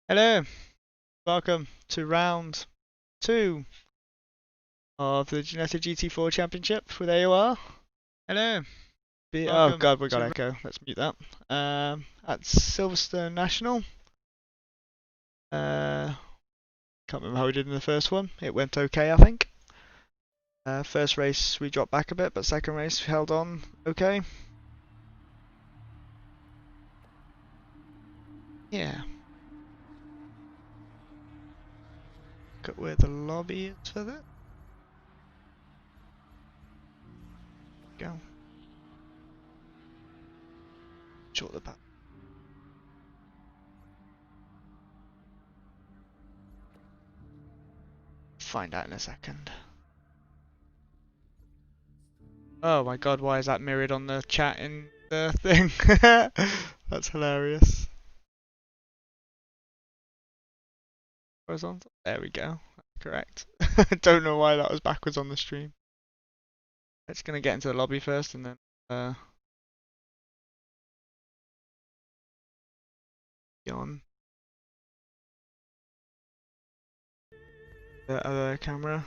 Hello, welcome to round 2 of the Ginetta GT4 Championship with AOR. Hello. Oh god, we got echo. Let's mute that. At Silverstone National. Can't remember how we did in the first one. It went okay, I think. First race we dropped back a bit, but second race we held on okay. Yeah. Look at where the lobby is for that. Go. Short the path. Find out in a second. Oh my god, why is that mirrored on the chat in the thing? That's hilarious. Horizontal? There we go. That's correct. Don't know why that was backwards on the stream. It's gonna get into the lobby first and then on the other camera.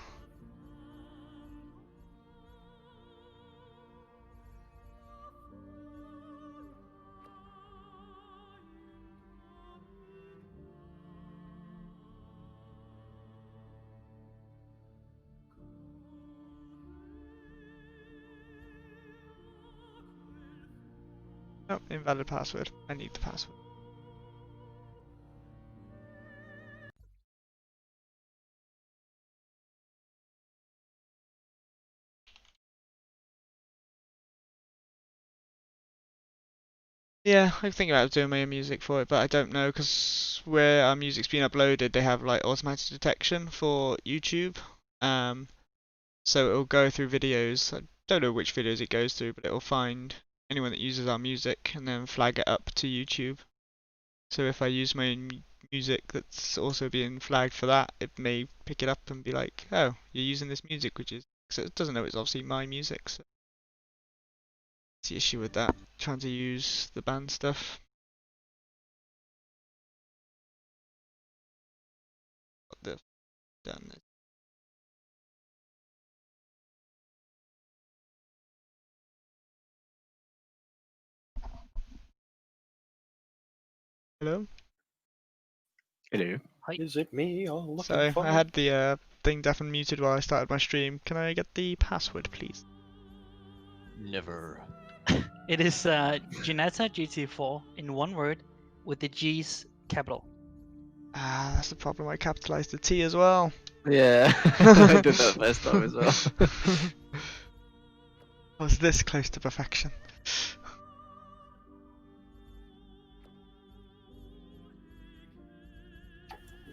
Oh, invalid password. I need the password. Yeah, I'm thinking about doing my own music for it, but I don't know because where our music's been uploaded, they have like automatic detection for YouTube. So it'll go through videos. I don't know which videos it goes through, but it'll find anyone that uses our music and then flag it up to YouTube. So if I use my own music that's also being flagged for that, it may pick it up and be like, "Oh, you're using this music," which is so it doesn't know it's obviously my music. So that's the issue with that. Trying to use the band stuff. What they've done. Hello. Hello. Hi. Is it me you're looking So for? I had the thing deaf and muted while I started my stream. Can I get the password, please? Never. It is Ginetta GT4 in one word with the G's capital. Ah, that's the problem. I capitalized the T as well. Yeah, I did that first time as well. I was this close to perfection.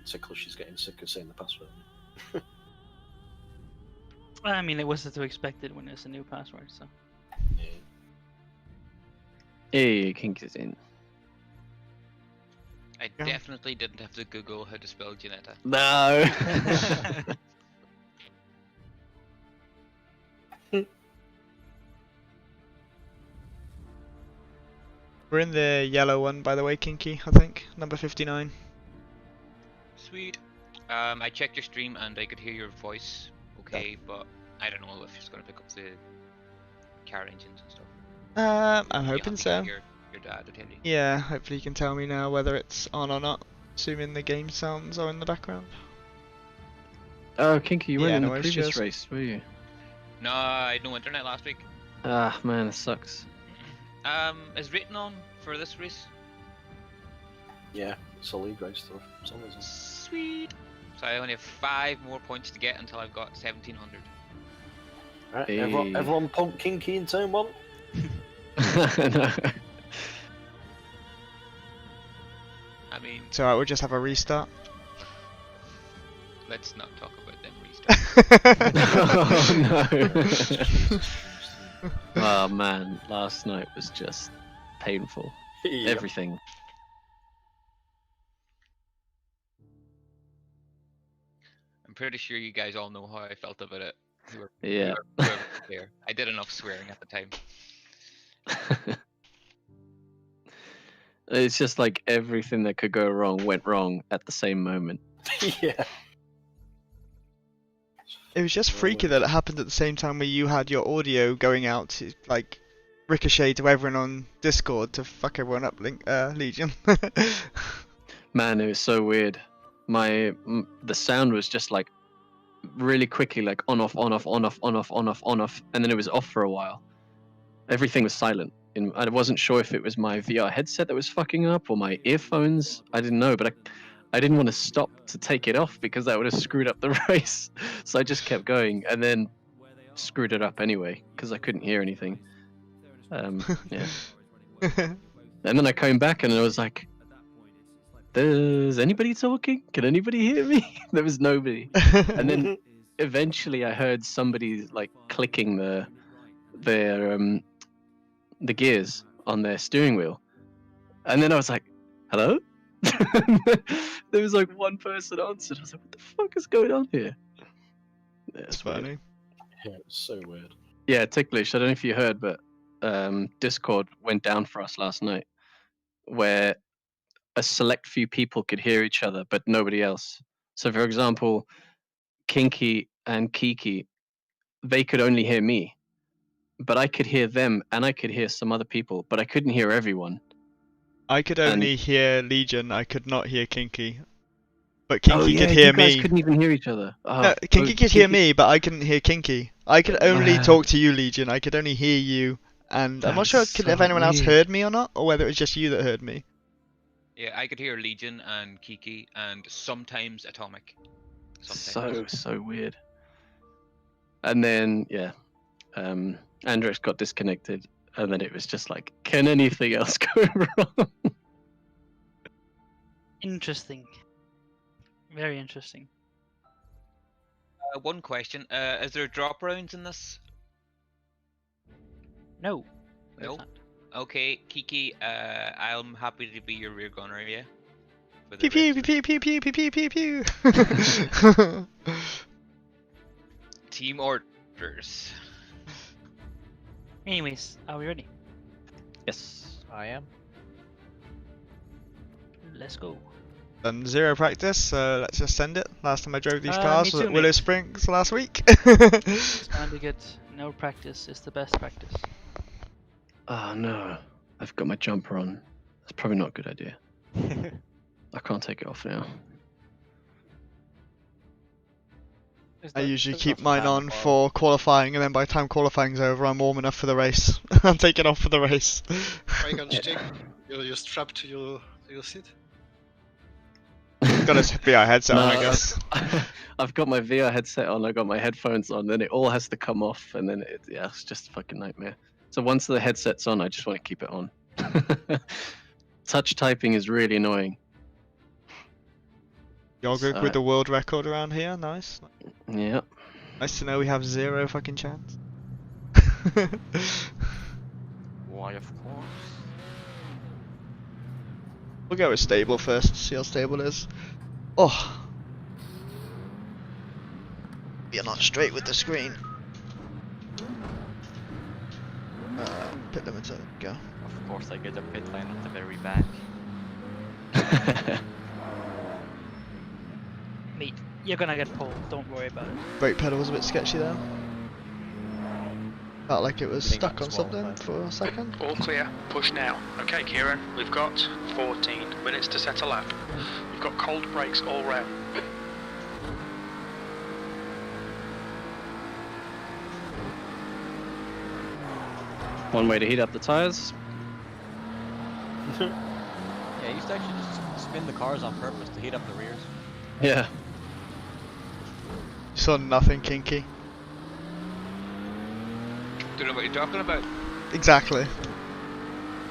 Tickle, she's getting sick of saying the password. I mean, it was to expected when there's a new password, so. Yeah. Hey, Kink is in. I definitely didn't have to Google how to spell Ginetta. No. We're in the yellow one, by the way, Kinky, I think. Number 59. Sweet. I checked your stream and I could hear your voice okay, but I don't know if it's going to pick up the car engines and stuff. I'm hoping so. Your dad attending. Yeah, hopefully you can tell me now whether it's on or not. Assuming the game sounds are in the background. Oh, Kinky, you weren't in the anyways, previous cheers. race, were you? No, I had no internet last week. Ah, man, it sucks. Is written on for this race? Yeah, it's a league race stuff. For some reason. Sweet. So I only have 5 more points to get until I've got 1700. Right, Hey. everyone pump Kinky in turn 1. No. I mean, So alright, we'll just have a restart. let's not talk about them restarts. Oh, no. Oh, man, last night was just painful. Yeah. Everything. I'm pretty sure you guys all know how I felt about it. Yeah. Whoever was there. I did enough swearing at the time. It's just like everything that could go wrong went wrong at the same moment. Yeah. It was just freaky that it happened at the same time where you had your audio going out to like ricochet to everyone on Discord to fuck everyone up, Legion. Man, it was so weird. The sound was just like really quickly like on off, on off, on off, on off, on off, on off, and then it was off for a while. Everything was silent. I wasn't sure if it was my VR headset that was fucking up or my earphones. I didn't know, but I didn't want to stop to take it off because that would have screwed up the race. So I just kept going and then screwed it up anyway because I couldn't hear anything. Yeah. And then I came back and I was like, "Is anybody talking? Can anybody hear me?" There was nobody. And then eventually I heard somebody like clicking the gears on their steering wheel. And then I was like, "Hello?" There was like one person answered. I was like, "What the fuck is going on here?" Yeah, It's funny. Yeah, it's so weird. Yeah, Ticklish, I don't know if you heard, but Discord went down for us last night where a select few people could hear each other, but nobody else. So, for example, Kinky and Kiki, they could only hear me, but I could hear them and I could hear some other people, but I couldn't hear everyone. I could only hear Legion, I could not hear Kinky. But Oh, Kinky yeah, could hear you guys me. couldn't even hear each other. Oh, No, Kinky well, could hear me, but I couldn't hear Kinky. I could only talk to you, Legion. I could only hear you, and I'm not sure That's if so anyone else weird. heard me or not, or whether it was just you that heard me. Yeah, I could hear Legion and Kiki and sometimes Atomic. Sometimes. So weird. And then, yeah, Andrex got disconnected, and then it was just like, can anything else go wrong? Interesting. Very interesting. One question: is there drop rounds in this? No. there's No. not. Okay, Kiki, I'm happy to be your rear gunner, yeah. For Pew the pew rest pew of pew pew pew pew pew pew. the team orders. Anyways, are we ready? Yes, I am. Let's go. Done 0 practice, so let's just send it. Last time I drove these Me cars was too, at Willow mate. Springs last week. It's gonna be good. No practice is the best practice. Oh no, I've got my jumper on. That's probably not a good idea. I can't take it off now. I usually keep mine on for qualifying, and then by the time qualifying's over, I'm warm enough for the race. I'm taking off for the race. Are you gonna stick? You're strapped to your seat? Got a VR headset on, I No, guess. I've got my VR headset on, I got my headphones on, then it all has to come off, and then it's just a fucking nightmare. So once the headset's on, I just want to keep it on. Touch typing is really annoying. You're good So- with the world record around here, nice. Yeah. Nice to know we have 0 fucking chance. Why, of course. We'll go with stable first, see how stable it is. Oh! You're not straight with the screen. Pit limiter, go. Of course, I get a pit lane at the very back. Mate, you're gonna get pulled. Don't worry about it. Brake pedal was a bit sketchy there. Felt like it was Think stuck on that's well, something but- for a second. All clear. Push now. Okay, Kieran, we've got 14 minutes to set a lap. We've got cold brakes all round. One way to heat up the tires. Yeah, I used to actually just spin the cars on purpose to heat up the rears. Yeah. You saw nothing kinky. Don't know what you're talking about. Exactly.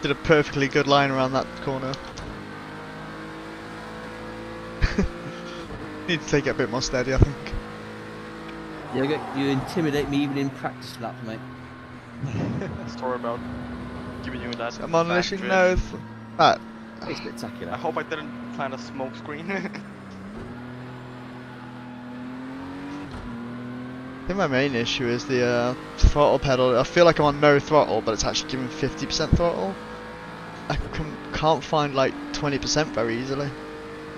Did a perfectly good line around that corner. Need to take it a bit more steady, I think. Yeah, you intimidate me even in practice laps, mate. Sorry about giving you that. I'm on bad listen drift. no. Right. It's spectacular. I hope I didn't plant a smoke screen. I think my main issue is the throttle pedal. I feel like I'm on no throttle, but it's actually giving 50% throttle. can't find like 20% very easily.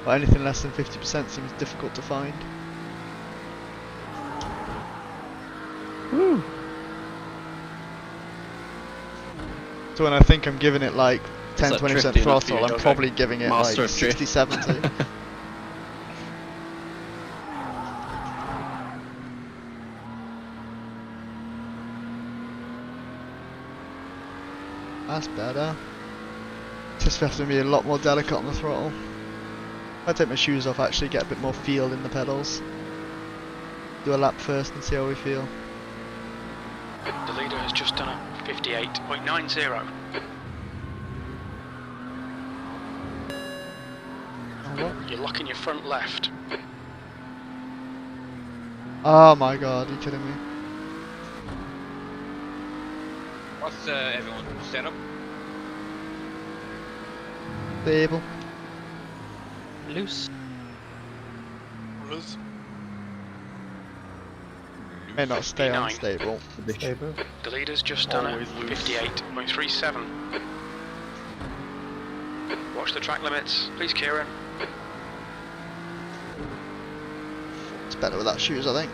But anything less than 50% seems difficult to find. Woo. So when I think I'm giving it like 10-20% drifty enough for throttle, you, I'm Yogo? probably giving it Master like of drift. 60-70. That's better. Just have to be a lot more delicate on the throttle. If I take my shoes off, I actually get a bit more feel in the pedals. Do a lap first and see how we feel. The leader has just done a 58.90. You're locking your front left. Oh my god, are you kidding me? What's everyone's setup? Stable. Loose. Loose. May not stay 59. unstable. Stable. The leader's just done a Always loose. 58.37. Watch the track limits, please, Kieran. It's better without shoes, I think.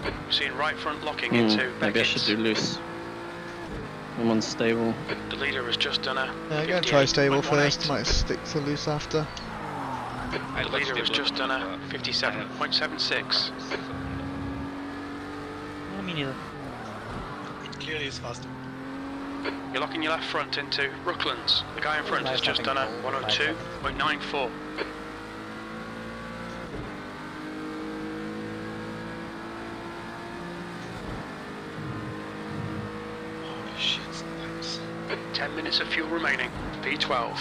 We've seen right front locking into Maybe I should do Beckett's. loose. I'm unstable. The leader has just done a Yeah, I'm gonna try stable 58.18. first, might stick to loose after. I The leader has just done a 57.76. I mean, neither. It clearly is faster. You're locking your left front into Brooklands. The guy in front has just done a 102.94. Holy shit, sometimes. 10 minutes of fuel remaining. P12.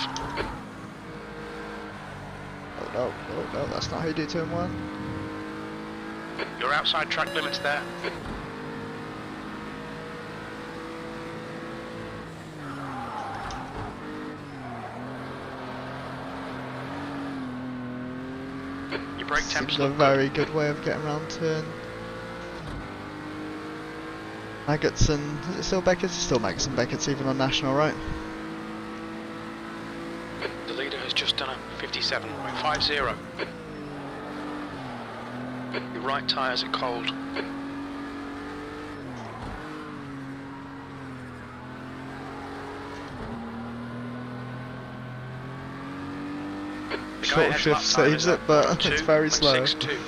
Oh no, oh no, that's not how you do turn 1. You're outside track limits there. Your brake temps Seems a look very good way of getting around turn. Maggots and, is it still Beckett's? It's still Maggots and Beckett's even on national, right? good. The leader has just done a 57.50. Your right tyres are cold. The guy Short ahead's shift lap time saves is it, at but it's very slow. 102.62.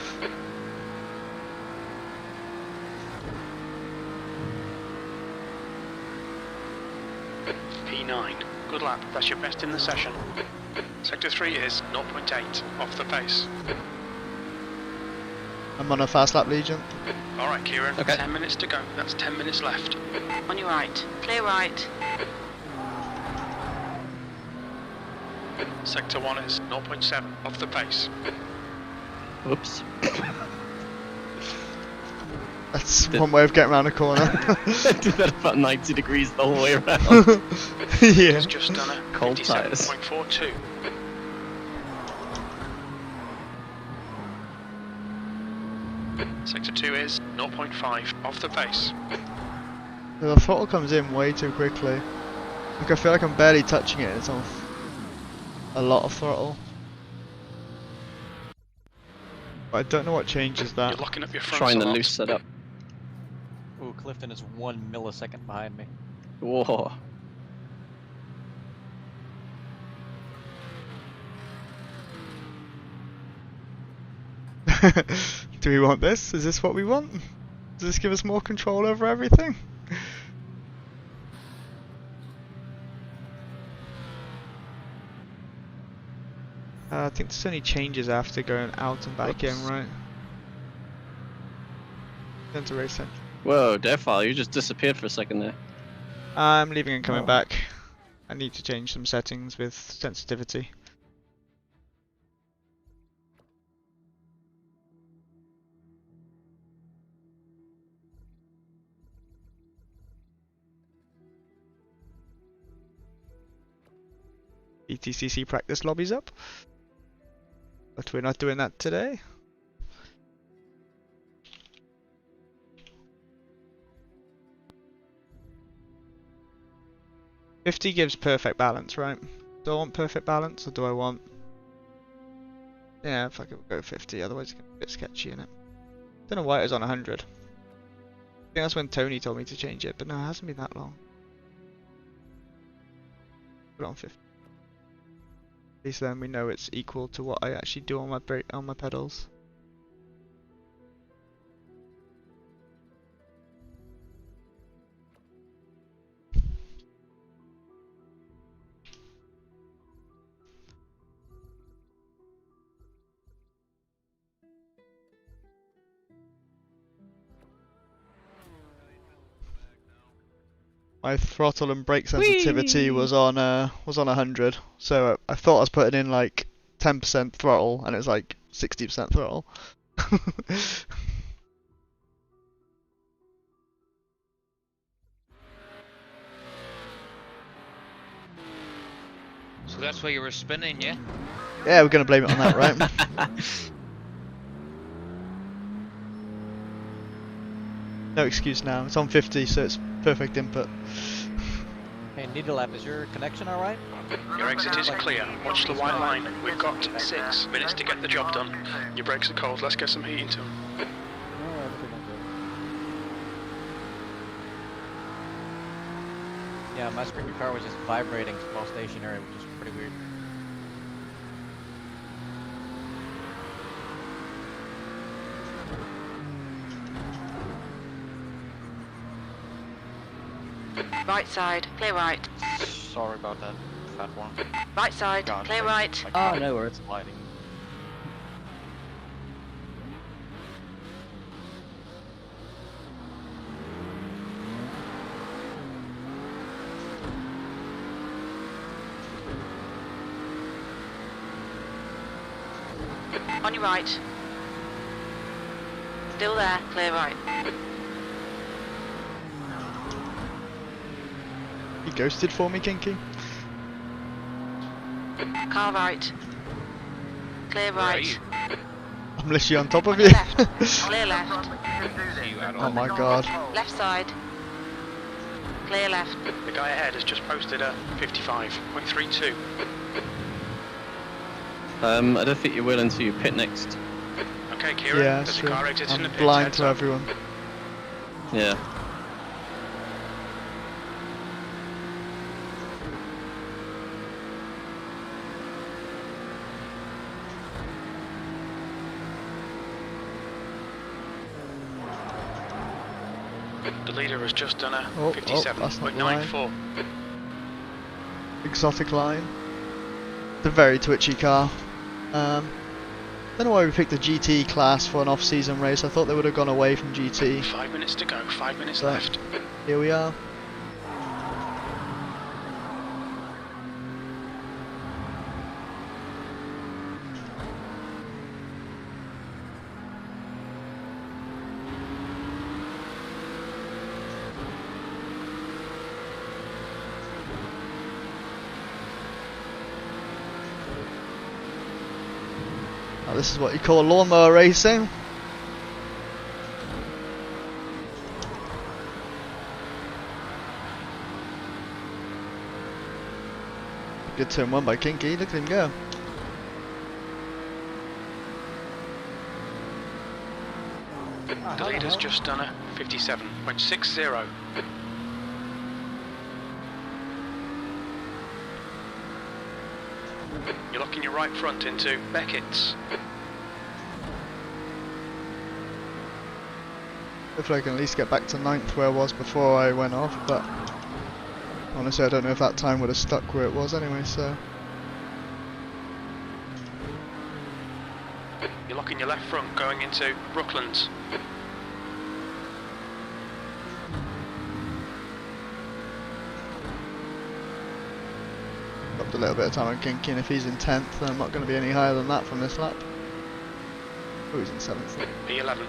P9. Good lap. That's your best in the session. Sector 3 is 0.8 off the pace. I'm on a fast lap Legion. Alright, Kieran. Okay. 10 minutes to go. That's 10 minutes left. On your right. Clear right. Sector 1 is 0.7 off the pace. Whoops. That's one way of getting around a corner. Do that about 90 degrees the whole way around. Yeah. It's just done a Cold tyres. 57.42. Sector 2 is 0.5 off the pace. The throttle comes in way too quickly. Like I feel like I'm barely touching it. It's on a lot of throttle. But I don't know what changes You're that. locking up your front Trying the slot. loose setup. Ooh, Clifton is 1 millisecond behind me. Whoa. Do we want this? Is this what we want? Does this give us more control over everything? I think this only changes after going out and back in, Whoops. right? Then to race center. Whoa, Deathfile, you just disappeared for a second there. I'm leaving and coming Oh. back. I need to change some settings with sensitivity. VTCC practice lobbies up. But we're not doing that today. $50 gives perfect balance, right? Do I want perfect balance, or do I want... Yeah, if I could go 50, otherwise it's gonna be a bit sketchy, innit? Don't know why it was on 100. I think that's when Tony told me to change it, but no, it hasn't been that long. Put it on 50. At least then we know it's equal to what I actually do on my pedals. My throttle and brake sensitivity was on 100, so I thought I was putting in like 10% throttle, and it was like 60% throttle. So that's why you were spinning, yeah? Yeah, we're gonna blame it on that, right? No excuse now. It's on 50, so it's perfect input. Hey, Needle Lab, is your connection alright? Your exit is clear. Watch the white line. We've got 6 minutes to get the job done. Your brakes are cold. Let's get some heat into them. Yeah, my screen car was just vibrating while stationary, which is pretty weird. Right side, clear right. Sorry about that, fat one. Right side, God, clear right. Oh, no worries. Sliding. On your right. Still there, clear right. You ghosted for me, Kinky? Car right. Clear Where are right. you? I'm literally on top of On your you. left. Clear left. See you at all. Oh my god. Left side. Clear left. The guy ahead has just posted a 55.32. I don't think you will until you pit next. Okay, Kieran, Yeah, there's that's a true. car exit in the I'm pit. blind heads to up. everyone. Yeah. The leader has just done a Oh, that's not the line. 57.94. Exotic line. It's a very twitchy car. Don't know why we picked the GT class for an off-season race. I thought they would have gone away from GT. 5 minutes to go, 5 minutes So, left. Here we are. Now this is what you call lawnmower racing. Good turn one by Kinky, look at him go. The leader's just done a 57.60. You're locking your right front into Beckett's. Hopefully I can at least get back to 9th where I was before I went off, but honestly I don't know if that time would have stuck where it was anyway, so... You're locking your left front going into Brooklands. Dropped a little bit of time on Kinky, and if he's in 10th then I'm not going to be any higher than that from this lap. Oh, he's in 7th. P11.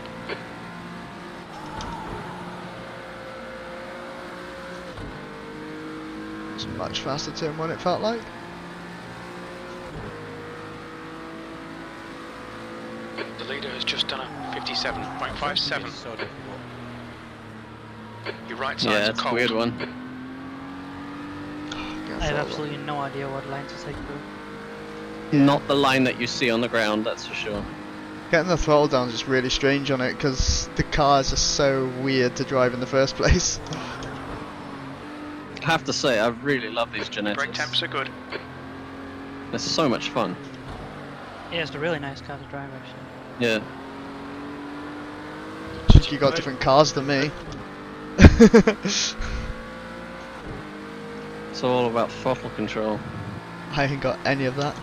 It's a much faster turn one it felt like. just done a 57.57. It's so difficult. Your right Yeah, side's it's a cold. weird one. I have absolutely no idea what line to take through. Not the line that you see on the ground, that's for sure. Getting the throttle down is just really strange on it because the cars are so weird to drive in the first place. I have to say, I really love these Brake Ginettas. temps are good. They're so much fun. Yeah, it's a really nice car to drive actually. Yeah. You got different cars than me. It's all about throttle control. I ain't got any of that.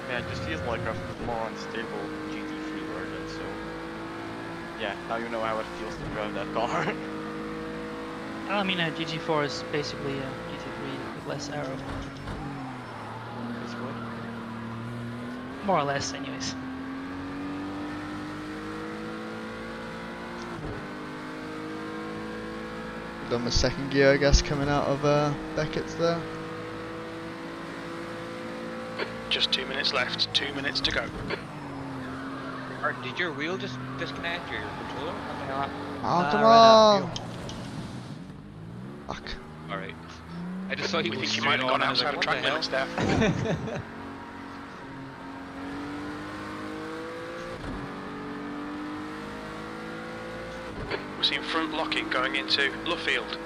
Yeah, it just feels like a more unstable GT3 version, so... Yeah, now you know how it feels to drive that car. I mean, a GT4 is basically a GT3 with less aero. Basically. More or less, anyways. Done the second gear, I guess, coming out of Beckett's there. Just 2 minutes left. 2 minutes to go. Or did your wheel just disconnect your controller? What the hell happened? Oh, come right on! Fuck. Alright. I just saw you We was think you might have straight on, gone I was outside like, of what track the limits hell? there. We're seeing front locking going into Luffield.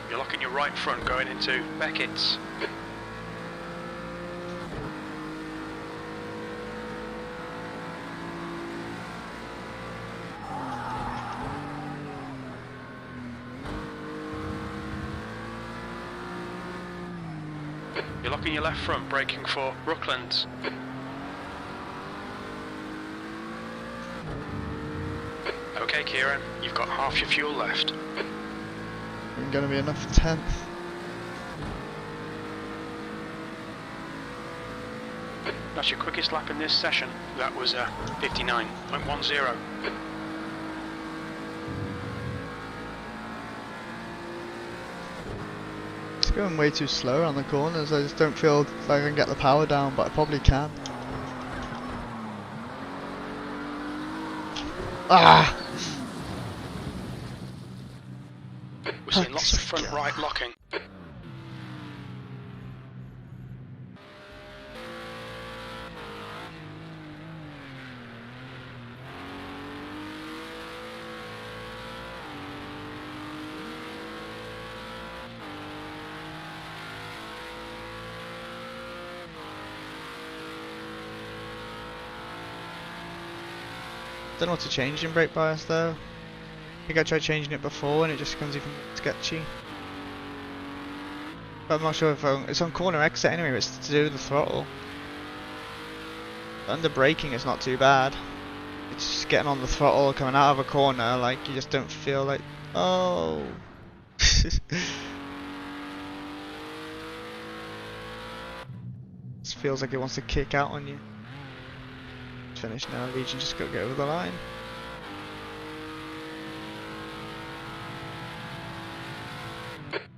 You're locking your right front going into Beckett's. You're locking your left front, braking for Brooklands. Okay, Kieran, you've got half your fuel left. Ain't gonna be enough for 10th. That's your quickest lap in this session. That was 59.10. It's going way too slow around the corners. I just don't feel like I can get the power down, but I probably can. Ah! We're seeing lots of front right locking. Don't know what to change in brake bias though. I think I tried changing it before and it just becomes even more sketchy. But I'm not sure if it's on corner exit anyway, but it's to do with the throttle. But under braking it's not too bad. It's just getting on the throttle, coming out of a corner, like you just don't feel like, oh. Just feels like it wants to kick out on you. Finish now, Legion just got to go over the line.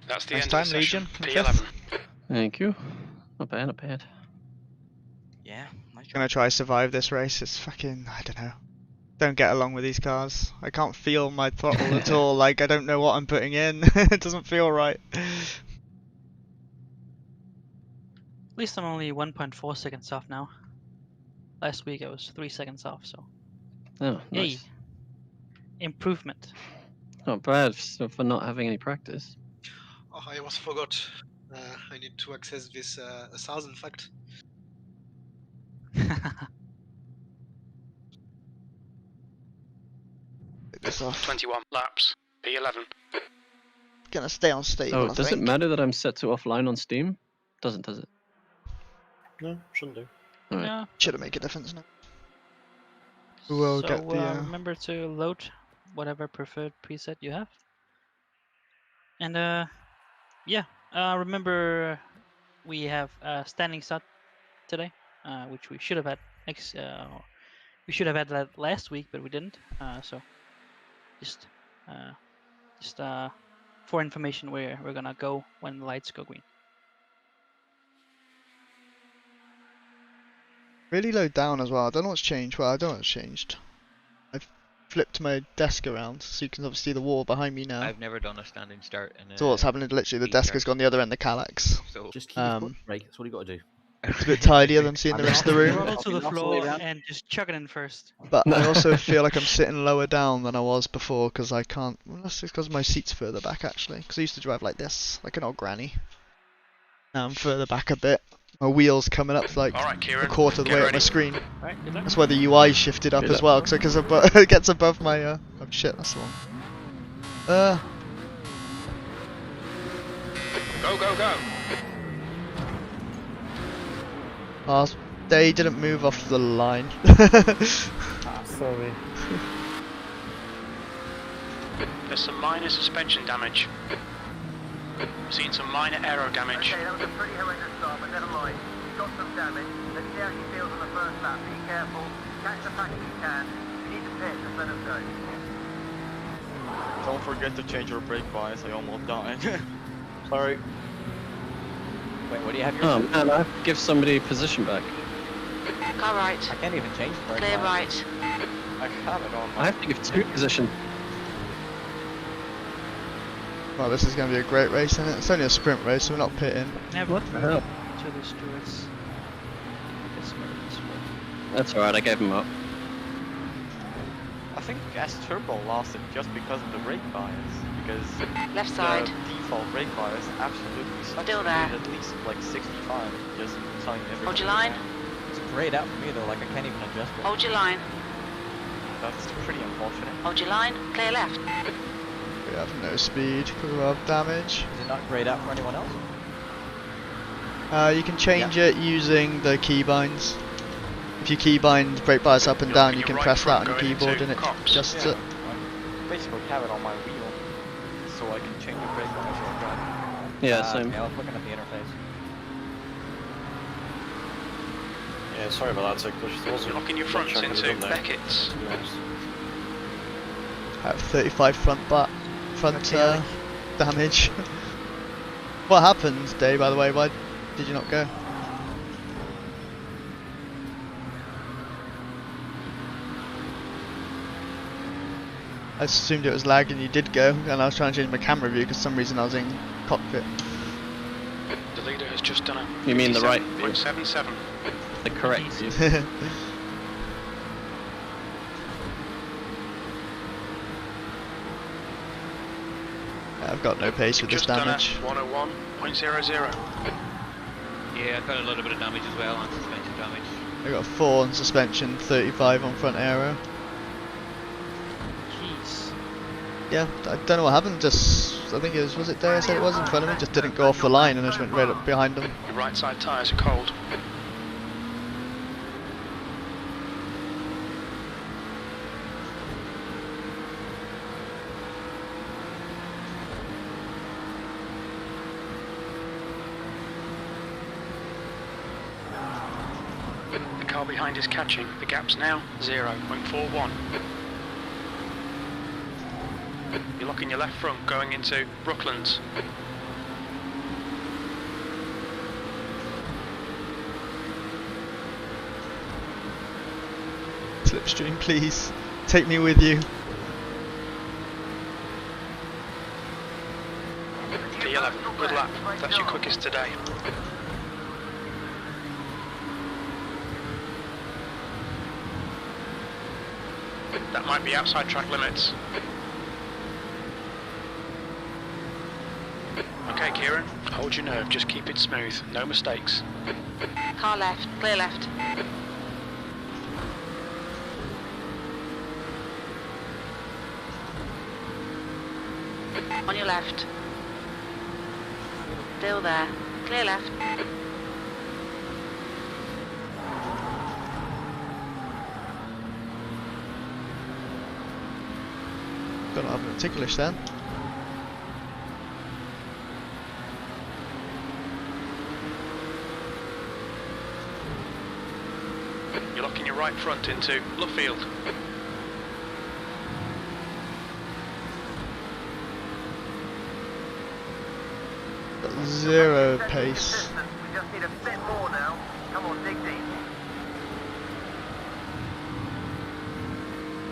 That's the Nice end time, of the session. Legion. P11. Thank you. Not bad, not bad. Yeah, nice job. Gonna try to survive this race. It's fucking, I don't know. Don't get along with these cars. I can't feel my throttle at all. Like I don't know what I'm putting in. It doesn't feel right. At least I'm only 1.4 seconds off now. Last week I was 3 seconds off, so Oh, yay. nice. Improvement. Not bad for not having any practice. Oh, I almost forgot. I need to access this 1000 fact. Take this off. 21 laps. P11. Gonna stay on stable. Oh, I does it think. matter that I'm set to offline on Steam? Doesn't, does it? No, shouldn't do. Alright. Yeah. Shouldn't make a difference now. We'll so get the, remember to load whatever preferred preset you have. And yeah, remember we have standing start today, which we should have had we should have had that last week, but we didn't. So just for information where we're gonna go when the lights go green. really low down as well. I don't know what's changed. Well, I don't know what's changed. I've flipped my desk around so you can obviously see the wall behind me now. I've never done a standing start in a So what's happening? Literally, the desk has gone the other end of Kallax. So Just keep your foot straight. That's what you got to do. It's a bit tidier than seeing the rest of the room. Roll to the floor and just chuck it in first. But I also feel like I'm sitting lower down than I was before because I can't. Well, that's because my seat's further back actually. Because I used to drive like this, like an old granny. Now I'm further back a bit. My wheel's coming up like a quarter of the way up my screen. Alright, good luck. That's why the UI shifted up as well, because it gets above my. Oh shit, that's the one. Go, go, go. Oh, they didn't move off the line. Sorry. There's some minor suspension damage. Seen some minor aero damage. Okay, that was a pretty horrendous start, but never mind. You've got some damage. Let's see how she feels on the first lap. Be careful. Catch the pack if you can. If you need to pit, just let us know. Don't forget to change your brake bias, I almost died. Sorry. Wait, what do you have your... Oh man, I have to give somebody position back. Car right. I can't even change the brake Clear bias. right. I have it on my... I have to give 2 position. Well, this is going to be a great race, isn't it? It's only a sprint race, so we're not pitting. Never What the hell? to the stewards. That's alright, I gave him up. I think S Turbo lost it just because of the brake bias. Because Left side. the default brake bias absolutely sucks. Still You there. need at least like 65, just telling everyone. Hold your line. It's grayed out for me though, like I can't even adjust it. Hold your line. That's pretty unfortunate. Hold your line. Clear left. We have no speed because we have damage. Is it not grayed out for anyone else? You can change it using the keybinds. If you keybind brake bias up and down, you can press that on your keyboard and it adjusts it. Basically have it on my wheel, so I can change the brake bias while driving. Yeah, same. Okay, I was looking at the interface. Yeah, sorry about that, Sakitto. You're locking your fronts into Beckett's. I have 35 front damage. What happened, Dave, by the way? Why did you not go? I assumed it was lag and you did go, and I was trying to change my camera view because for some reason I was in cockpit. The leader has just done a You mean the right view? 57. The correct view. I've got no pace with this Just done a damage. 101.00. yeah, I've got a little bit of damage as well on suspension damage. I got 4 on suspension, 35 on front aero. Jeez. Yeah, I don't know what happened, just, I think it was it Day I said it was in front of me, just didn't go off the line and I just went right up behind them. Your right side tyres are cold. The car behind is catching. The gap's now 0.41. You're locking your left front going into Brooklands. Slipstream, please. Take me with you. P11, good lap. That's your quickest today. That might be outside track limits. Okay, Kieran, hold your nerve, just keep it smooth, no mistakes. Car left. Clear left. On your left. Still there. Clear left. Don't have a ticklish then. You're locking your right front into Luffield. Got 0 pace. We just need a bit more now. Come on, dig deep.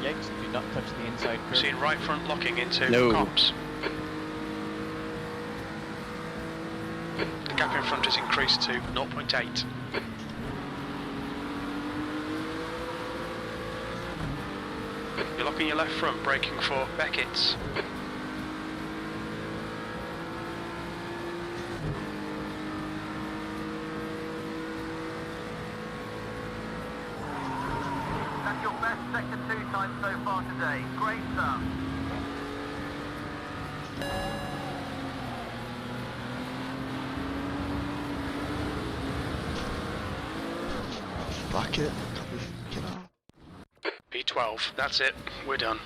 Yikes, do not touch the inside curve. Seeing right front locking into No. Cops. The gap in front has increased to 0.8. You're locking your left front, braking for Beckett's. That's your best sector 2 time so far today. Great stuff. Fuck it. Can't be fucking hell. P12, that's it, we're done.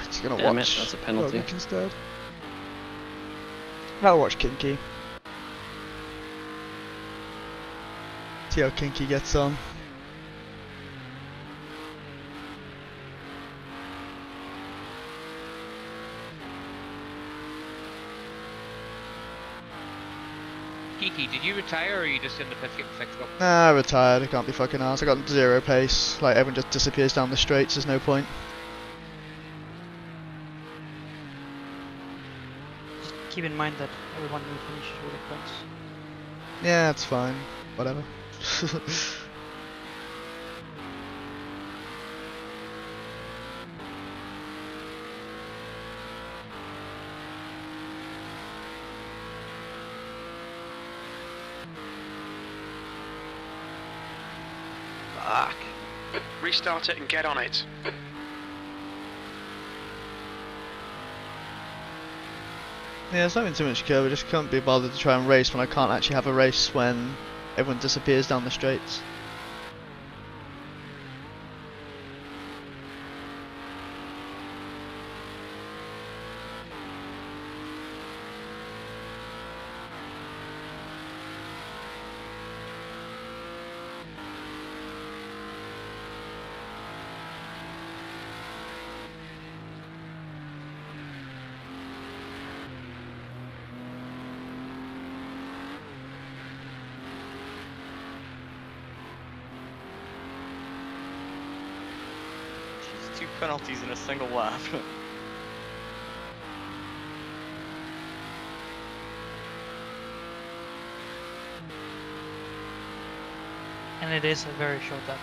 Just gonna Damn it, watch. that's a penalty. Rogue instead. I'll watch Kinky. See how Kinky gets on. Kiki, did you retire or are you just in the pits getting fixed up? Nah, retired. I can't be fucking arsed. I got 0 pace. Like everyone just disappears down the straights. There's no point. Just keep in mind that everyone will finish with the points. Yeah, that's fine. Whatever. Fuck. Restart it and get on it. Yeah, it's nothing too much curve. I just can't be bothered to try and race when I can't actually have a race when everyone disappears down the straights. Jeez, 2 penalties in a single lap. And it is a very short lap.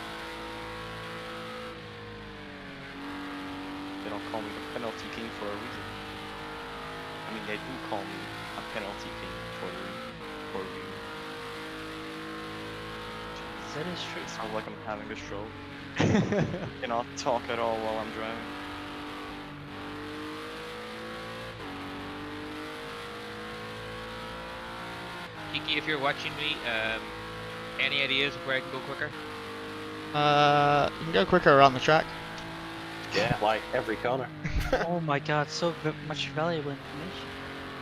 They don't call me the penalty king for a reason. I mean, they do call me a penalty king for a reason. That is true. It sounds like I'm having a stroke. Cannot talk at all while I'm driving. Kiki, if you're watching me, any ideas of where I can go quicker? You can go quicker around the track. Yeah, like every corner. Oh my god, so much valuable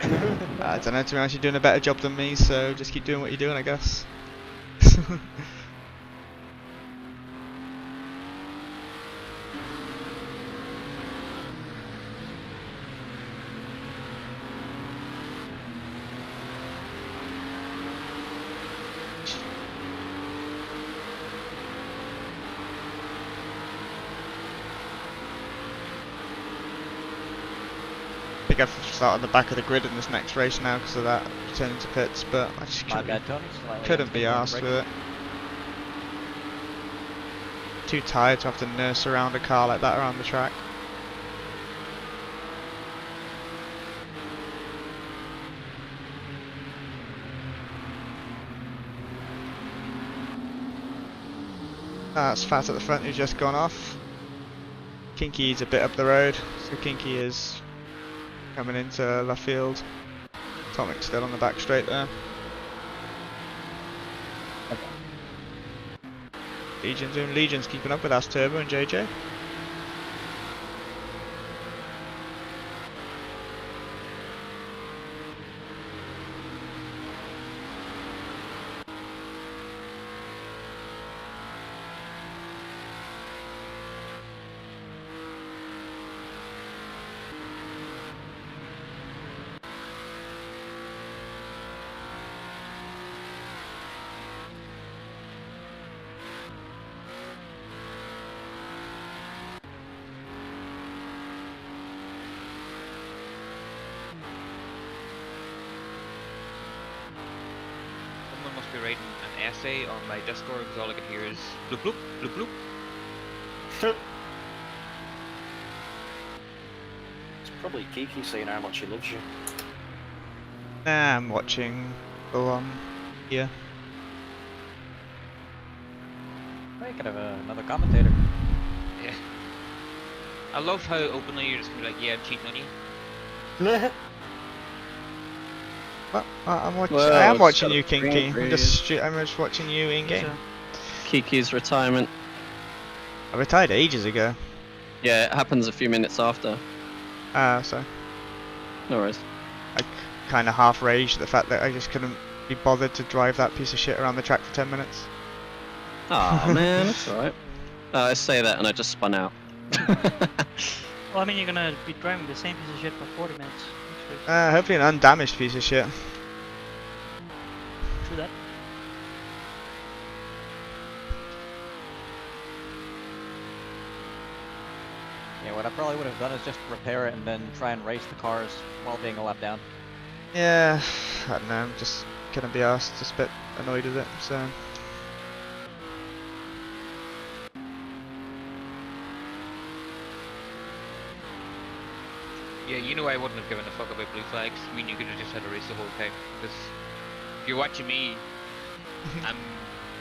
information. I don't know, to be honest, you're doing a better job than me, so just keep doing what you're doing, I guess. I think I've started on the back of the grid in this next race now because of that returning to pits, but I just My bad, Tony. Slightly couldn't be unstable arsed brake. with it. Too tired to have to nurse around a car like that around the track. That's Fat at the front who's just gone off. Kinky's a bit up the road, so Kinky is coming into left field. Tomic's still on the back straight there. Legion's keeping up with us, Turbo and JJ. Someone must be writing an essay on my Discord because all I can hear is bloop bloop bloop bloop. It's probably Kiki saying how much he loves you. Nah, I'm watching go on here. I could have another commentator. Yeah. I love how openly you're just gonna be like, yeah, I'm cheating on you. Well, I'm watching. Well, I am it's watching got you, a Kinky. green I'm just watching you in game. Kiki's retirement. I retired ages ago. Yeah, it happens a few minutes after. So No worries. I kind of half raged at the fact that I just couldn't be bothered to drive that piece of shit around the track for 10 minutes. Oh man, that's alright. I say that and I just spun out. Well, I mean, you're gonna be driving the same piece of shit for 40 minutes. Hopefully an undamaged piece of shit. True that. Yeah, what I probably would have done is just repair it and then try and race the cars while being a lap down. Yeah, I don't know, I'm just gonna be asked, just a bit annoyed with it, so. Yeah, you know I wouldn't have given a fuck about blue flags. I mean, you could have just had a race the whole time. Because if you're watching me, I'm...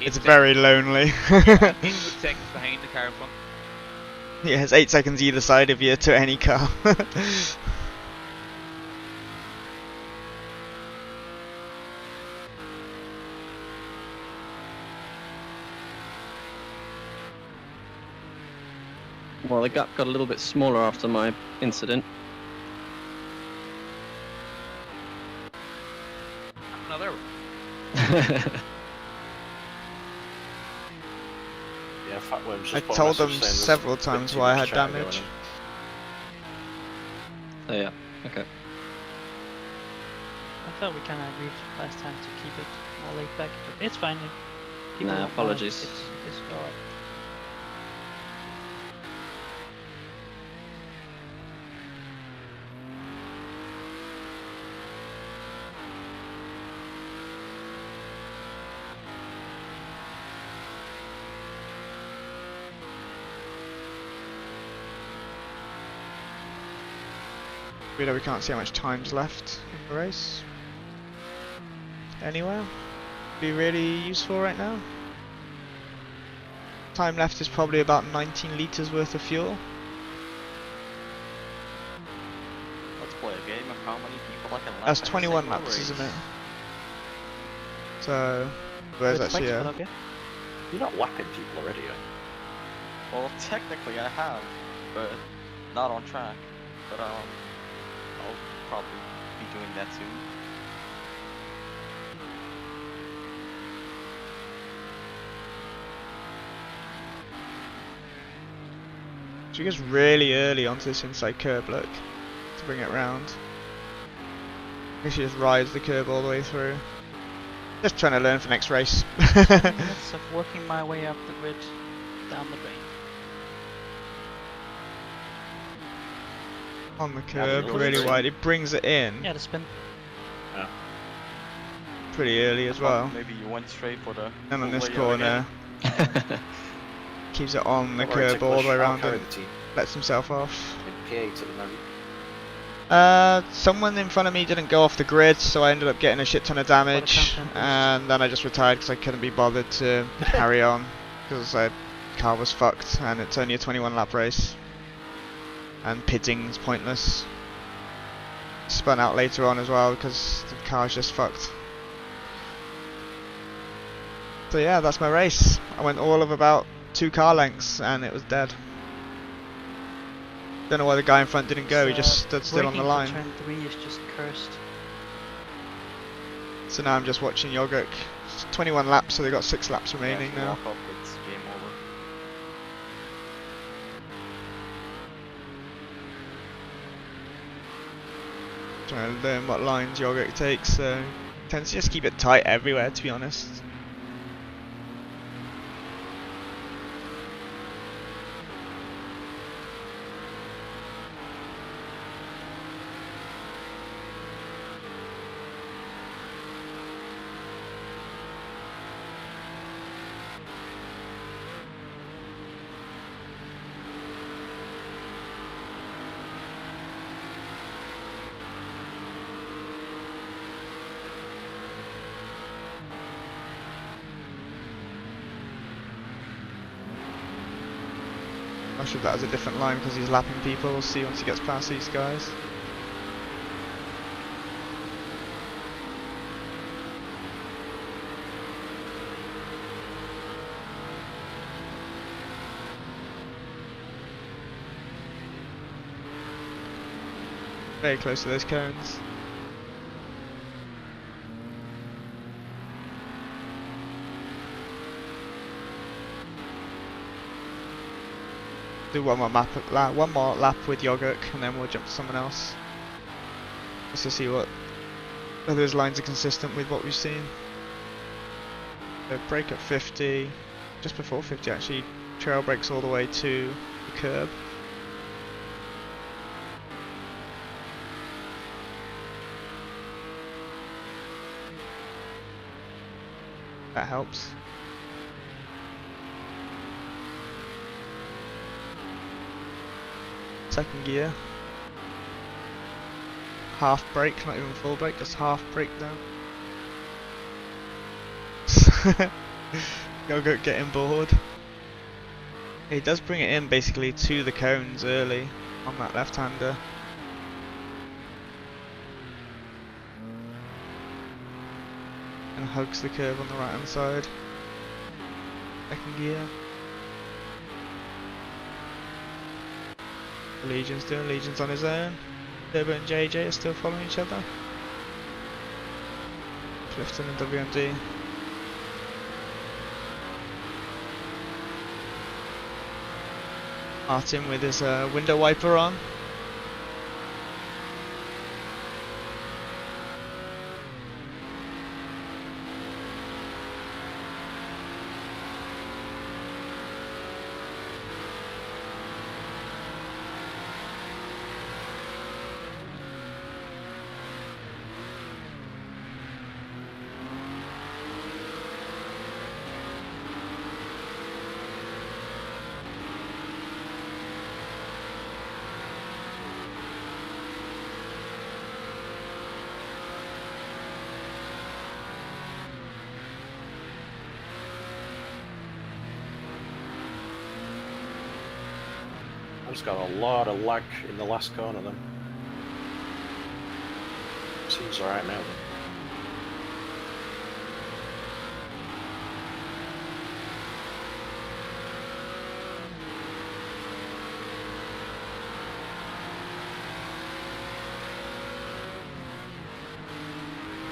It's very lonely. 8 seconds behind the car in front. Yeah, it's 8 seconds either side of you to any car. Well, the gap got a little bit smaller after my incident. Another one. Yeah, Fatworm's just I put a told them message saying there's several a bit times too why I much had chat going damage. on. Oh yeah, okay. I thought we kind of agreed last time to keep it more laid back, but it's fine. If people Nah, don't want it, apologies. It's alright. We can't see how much time's left in the race. Anywhere? Be really useful right now. Time left is probably about 19 litres worth of fuel. Let's play a game of how many people I can lap That's in a 21 single laps, race. isn't it? So, where's Good actually spikes, but okay. You're not lapping people already, are you? Well, technically I have, but not on track. But I'll probably be doing that soon. She goes really early onto this inside curb, look, to bring it round. I guess she just rides the curb all the way through. Just trying to learn for next race. 10 minutes of working my way up the grid, down the drain. On the curb, really really good. wide. It brings it in Yeah, the spin. pretty early as I thought well. Maybe you went straight for the. And on full this layout again. corner, keeps it on the Don't worry, curb all the way I'll around carry and the team. lets himself off. In P8 at the moment. Someone in front of me didn't go off the grid, so I ended up getting a shit ton of damage, and then I just retired because I couldn't be bothered to carry on because the car was fucked, and it's only a 21 lap race, and pitting's pointless. spun out later on as well because the car's just fucked. So yeah, that's my race. I went all of about 2 car lengths and it was dead. Don't know why the guy in front didn't go, he just stood still on the line. Turn 3 is just cursed. So now I'm just watching Yogurt. It's 21 laps, so they've got 6 laps remaining if you now. walk up, it's game over. Trying to learn what lines Yogurt takes, so tends to just keep it tight everywhere, to be honest. I'm sure that has a different line because he's lapping people. We'll see once he gets past these guys. Very close to those cones. Do one more lap with Yogurt, and then we'll jump to someone else. Just to see whether those lines are consistent with what we've seen. So brake at 50, just before 50 actually. Trail brakes all the way to the curb. That helps. Second gear. Half brake, not even full brake, just half brake down. Yogurt getting bored. He does bring it in basically to the cones early on that left-hander. And hugs the curve on the right hand side. Second gear. Legion's doing Legion's on his own. Turbo and JJ are still following each other. Clifton and WMD. Martin with his window wiper on. I've just got a lot of lag in the last corner then. Seems alright now then.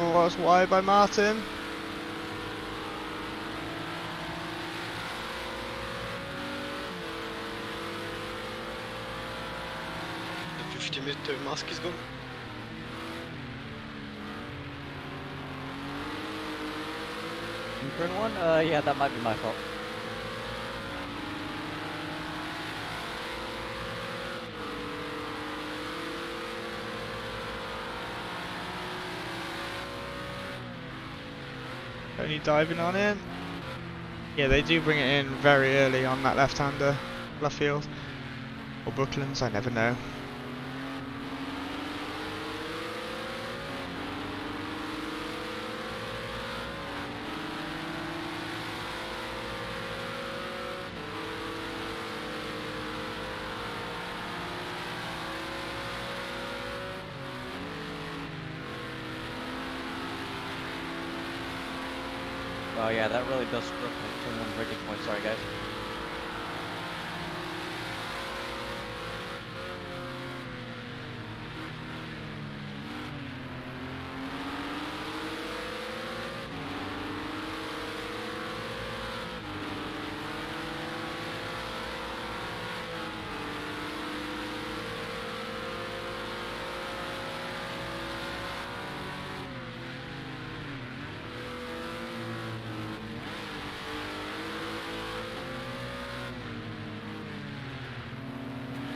Oh, that's wide by Martin. The 50-meter mask is gone. In turn 1? Yeah, that might be my fault. Only diving on in. Yeah, they do bring it in very early on that left-hander, Luffield. Or Brooklands, I never know. Oh yeah, that really does screw up my turn 1 breaking point. Sorry guys.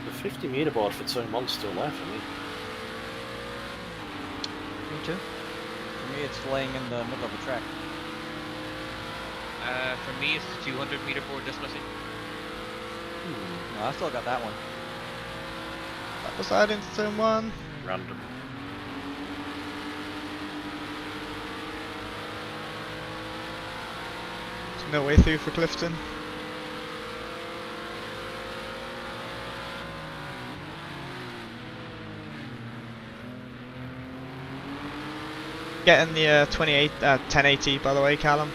The 50-meter board for turn 1's still there for me. Me too. For me, it's laying in the middle of the track. For me, it's the 200-meter board just missing. No, I still got that one. That was added into turn 1. Random. There's no way through for Clifton. Getting the 1080 by the way, Callum.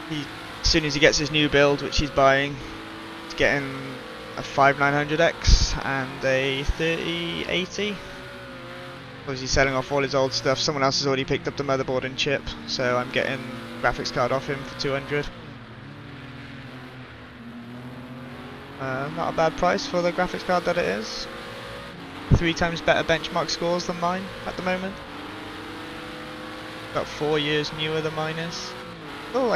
As soon as he gets his new build, which he's buying, he's getting a 5900X and a 3080. Because he's selling off all his old stuff. Someone else has already picked up the motherboard and chip, so I'm getting graphics card off him for 200. Not a bad price for the graphics card that it is. 3 times better benchmark scores than mine at the moment. About 4 years newer than mine is. Oh,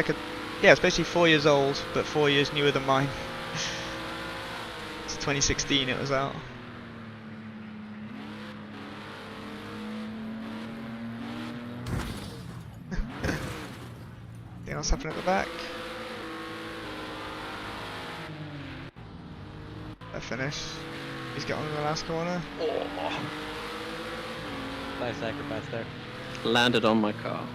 yeah, it's basically 4 years old, but 4 years newer than mine. It's 2016 it was out. Anything else happening at the back? I finish. He's got on in the last corner. Oh. Nice sacrifice there. Landed on my car.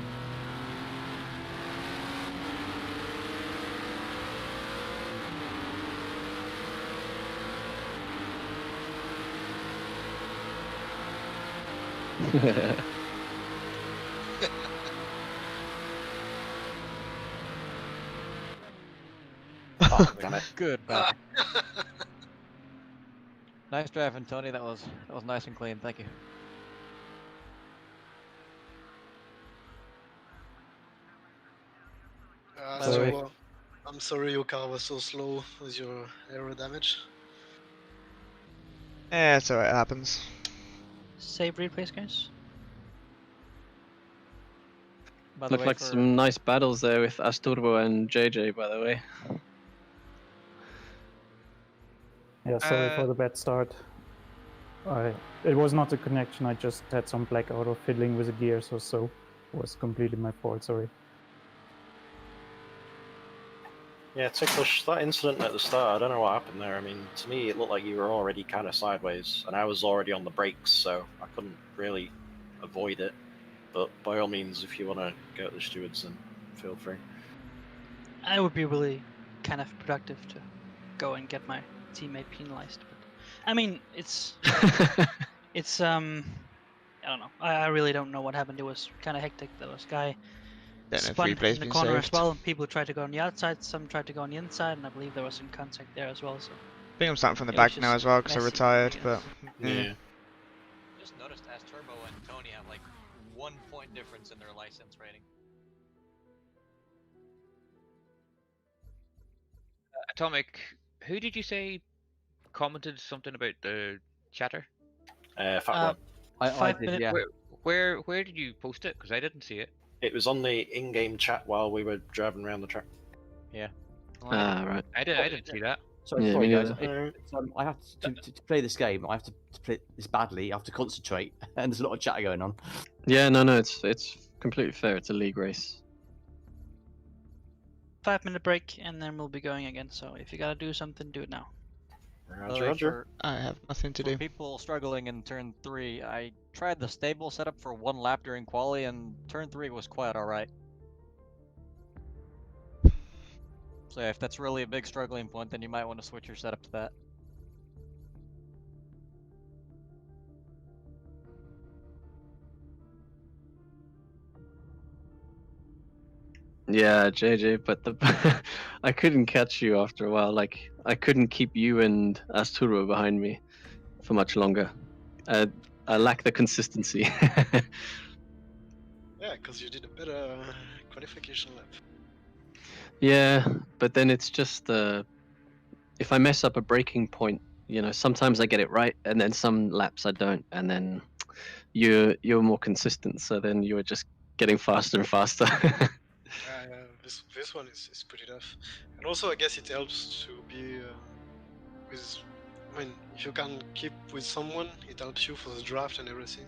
Oh, damn it. Good back. Nice driving, Tony. That was nice and clean. Thank you. I'm sorry your car was so slow with your aero damage. Yeah, it's alright, it happens. Save replays, guys. By the Looked way, like some nice battles there with Asturbo and JJ, by the way. Yeah, sorry for the bad start. It was not a connection, I just had some blackout or fiddling with the gears or so. It was completely my fault, sorry. Yeah, Ticklish, that incident at the start, I don't know what happened there. I mean, to me, it looked like you were already kind of sideways, and I was already on the brakes, so I couldn't really avoid it. But by all means, if you want to go to the stewards, then feel free. I would be really kind of productive to go and get my teammate penalized. But I mean, it's I don't know. I really don't know what happened. It was kind of hectic. There was a guy spun in the corner as well, and people tried to go on the outside. Some tried to go on the inside, and I believe there was some contact there as well. So I think I'm starting from the back now as well because I retired, but yeah. Just noticed Asturbo and Tony have like 1 point difference in their license rating. Atomic, who did you say commented something about the chatter? Fat I did, yeah. Where did you post it? Because I didn't see it. It was on the in-game chat while we were driving around the track. Yeah. Right. I didn't see that. Sorry, Yeah, sorry me guys. neither. I have to play this game. I have to play this badly. I have to concentrate, and there's a lot of chatter going on. Yeah, no, it's completely fair. It's a league race. 5-minute break, and then we'll be going again. So if you gotta do something, do it now. Roger. I have nothing to For do. people struggling in turn 3, I tried the stable setup for 1 lap during quali, and turn 3 was quite alright. So if that's really a big struggling point, then you might want to switch your setup to that. Yeah, JJ, but I couldn't catch you after a while. Like I couldn't keep you and Asturo behind me for much longer. I lack the consistency. Yeah, because you did a better qualification lap. Yeah, but then it's just if I mess up a braking point, sometimes I get it right, and then some laps I don't, and then you're more consistent, so then you're just getting faster and faster. This one is pretty tough, and also I guess it helps to be with. I mean, if you can keep with someone, it helps you for the draft and everything.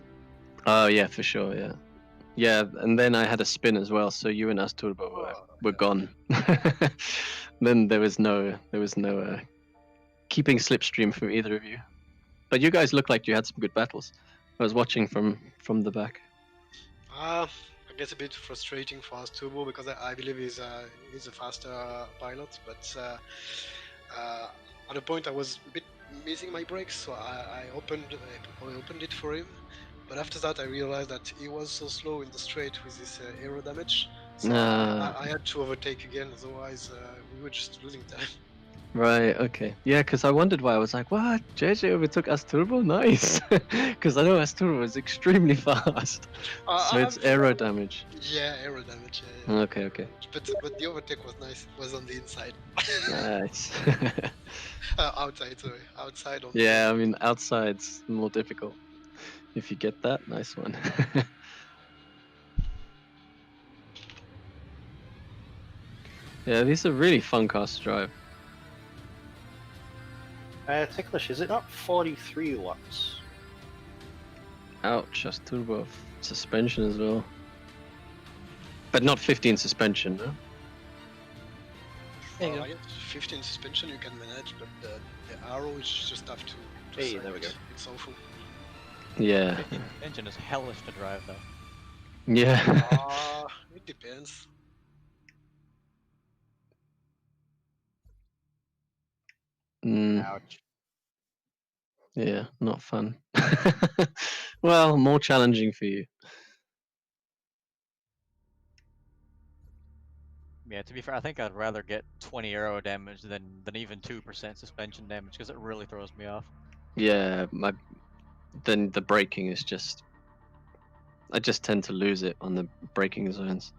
Oh yeah, for sure, yeah. Yeah, and then I had a spin as well, so you and us Turbo were gone. Then there was no keeping slipstream from either of you. But you guys looked like you had some good battles. I was watching from the back. I guess a bit frustrating for us Turbo because I believe he's a faster pilot, but at a point I was a bit missing my brakes, so I opened it for him. But after that, I realized that he was so slow in the straight with this aero damage, so I had to overtake again. Otherwise, we were just losing time. Right. Okay. Yeah, because I wondered why. I was like, "What? JJ overtook Asturbo? Nice!" Because I know Asturbo is extremely fast. So it's aero damage. Yeah, aero damage. Yeah. Okay. But the overtake was nice. It was on the inside. Nice. Outside, sorry. Outside. Yeah, I mean outside's more difficult. If you get that, nice one. Yeah, these are really fun cars to drive. Ticklish, is it not 43 laps? Ouch, that's turbo suspension as well. But not 15 suspension, no? There you go. 15 suspension you can manage, but the arrow is just have to Hey, there we go. It's awful. Yeah. 15 suspension is hellish to drive though. Yeah. It depends. Ouch. Yeah, not fun. Well, more challenging for you. Yeah, to be fair, I think I'd rather get 20 aero damage than even 2% suspension damage because it really throws me off. Yeah, then the braking is just. I just tend to lose it on the braking zones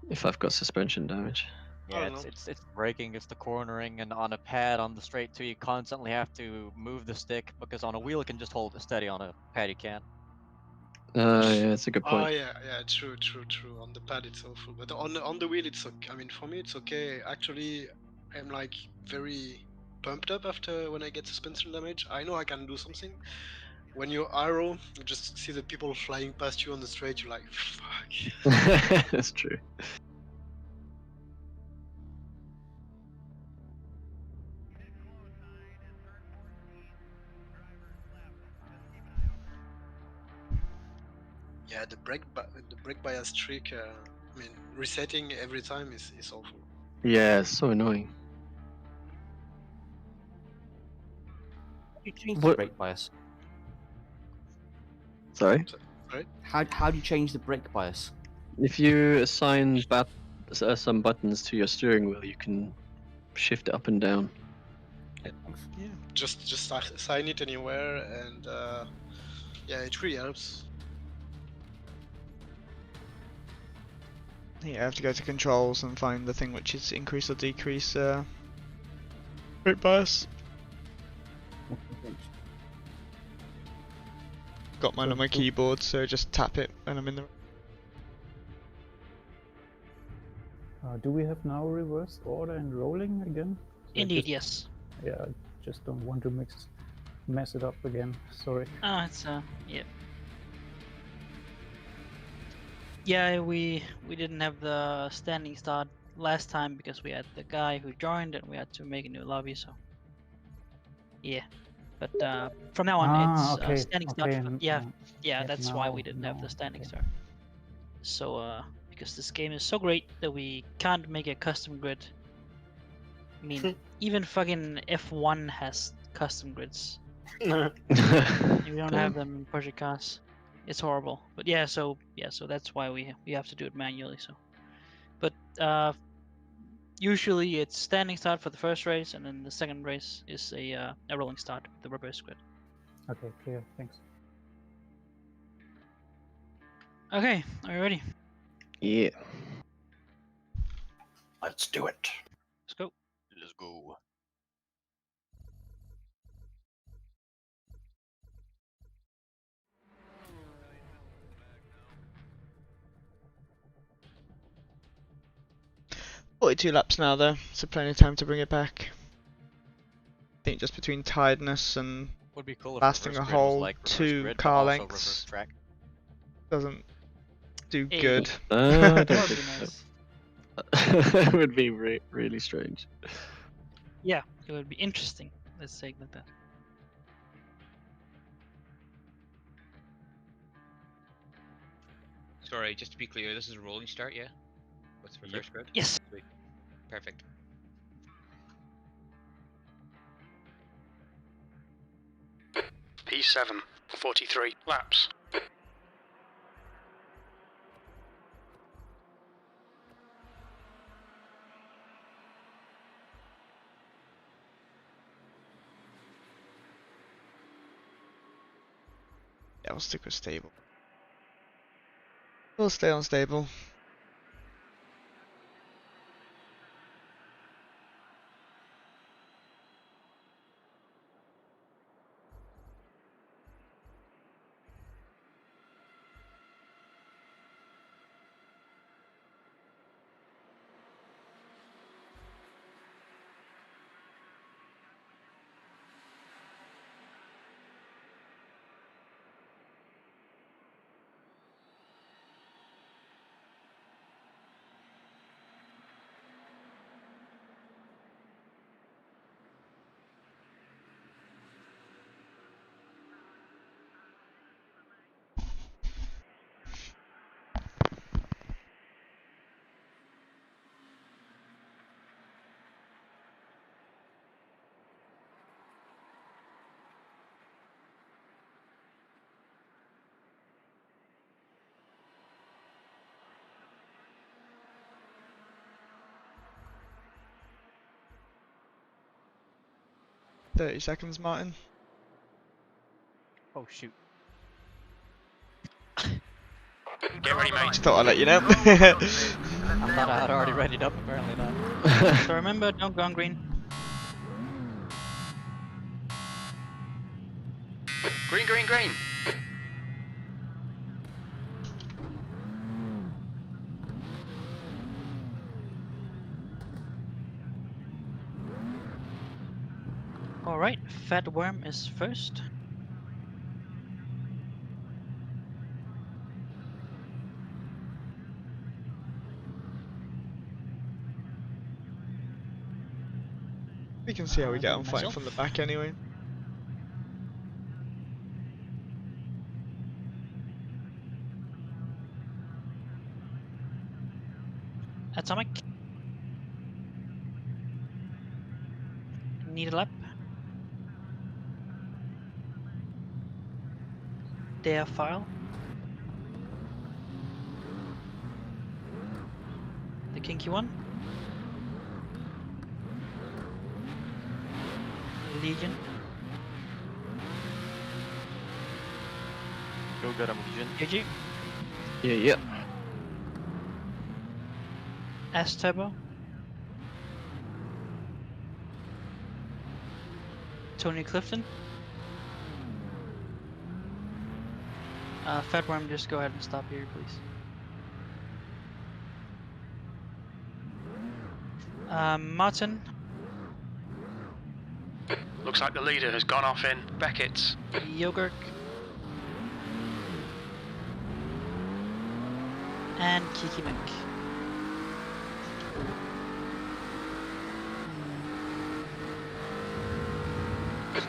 if I've got suspension damage. Yeah, it's braking, it's the cornering, and on a pad on the straight too, you constantly have to move the stick because on a wheel it can just hold it steady. On a pad you can't. Yeah, that's a good point. Oh yeah, true. On the pad it's awful, but on the wheel it's okay. I mean, for me it's okay. Actually, I'm like very pumped up after when I get suspension damage. I know I can do something. When you're aero, you just see the people flying past you on the straight. You're like, fuck. That's true. Yeah, the brake bias trick. I mean, resetting every time is awful. Yeah, it's so annoying. You change the brake bias. Sorry? Right? How do you change the brake bias? If you assign some buttons to your steering wheel, you can shift it up and down. Yeah. Just assign it anywhere, and yeah, it really helps. Yeah, I have to go to controls and find the thing which is increase or decrease brake bias. Got mine on my keyboard, so just tap it when I'm in the. Do we have now reversed order and rolling again? Indeed, yes. Yeah, I just don't want to mess it up again. Sorry. It's yeah. Yeah, we didn't have the standing start last time because we had the guy who joined and we had to make a new lobby. So yeah, but from now on it's standing start. Yeah, that's why we didn't have the standing start. So because this game is so great that we can't make a custom grid. I mean, even fucking F1 has custom grids. We don't have them in Project Cars. It's horrible. But so that's why we have to do it manually. So But usually it's standing start for the first race, and then the second race is a rolling start, the reverse grid. Okay, clear. Thanks. Okay, are you ready? Yeah. Let's do it. Let's go. Let's go. $42 laps now though, so plenty of time to bring it back. I think just between tiredness and Would be cool if lasting reverse a grid was whole like reverse 2 grid, but car also lengths reverse track. doesn't do Hey. good. I That don't would be think nice. so. That would be really strange. Yeah, it would be interesting. Let's say it like that. Sorry, just to be clear, this is a rolling start, yeah? With reverse grid? Yes. Sweet. Perfect. P7, 43 laps. Yeah, we'll stick with stable. We'll stay on stable. $30 seconds, Martin. Oh shoot. Get ready, mate. Just thought I'd let you know. I thought I had already readied up, apparently not. So remember, don't go on green. Green, green, green. Alright, Fat Worm is first. We can see how we get on Then fighting myself. from the back anyway. Atomic. Needle up. Dare file. The kinky one. Legion. Go get him, Legion. GG. Yeah. S Turbo. Tony Clifton. Fatworm, just go ahead and stop here, please. Martin. Looks like the leader has gone off in Beckett's. Yogurt. And Kiki Mick.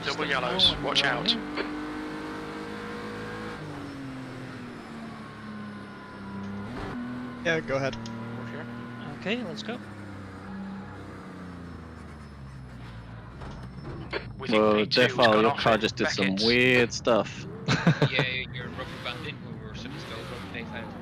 Double yellows, watch out. Yeah, go ahead. Okay, let's go. Well, Defile, your car just did some weird stuff. Yeah, you're rubber banding when we're sitting still, rubber day found.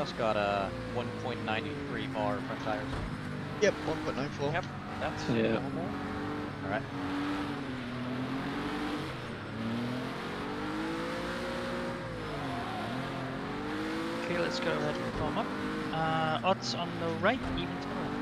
Chaos got a 1.93 bar front tires. Yep, 1.94. Yep, that's Yeah. normal. Alright. Okay, let's go ahead and warm up. Odds on the right, evens on the left.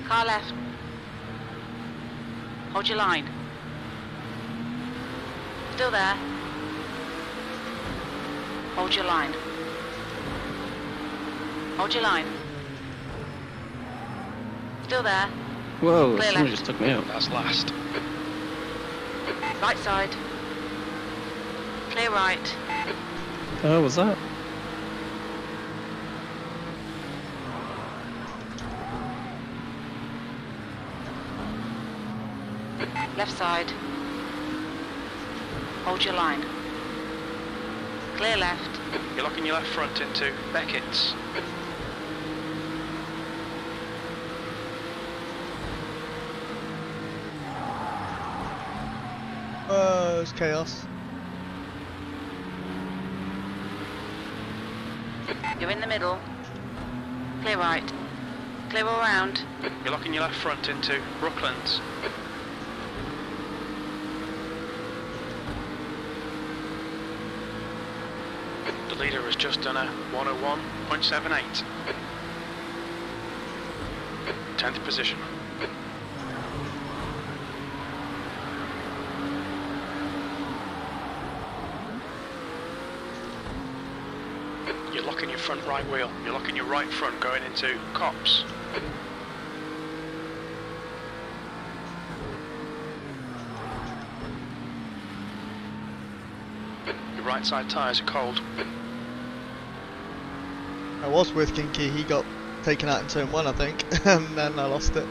Car left. Hold your line. Still there. Hold your line. Hold your line. Still there. Whoa, Clear someone left. just took me out. That's last. Right side. Clear right. Oh, was that? Left side. Hold your line. Clear left. You're locking your left front into Beckett's. Oh, it's chaos. You're in the middle. Clear right. Clear all round. You're locking your left front into Brooklands. The leader has just done a 101.78. 10th position. You're locking your front right wheel. You're locking your right front going into Cops. Your right side tyres are cold. I was with Kinky, he got taken out in turn 1 I think, and then I lost it.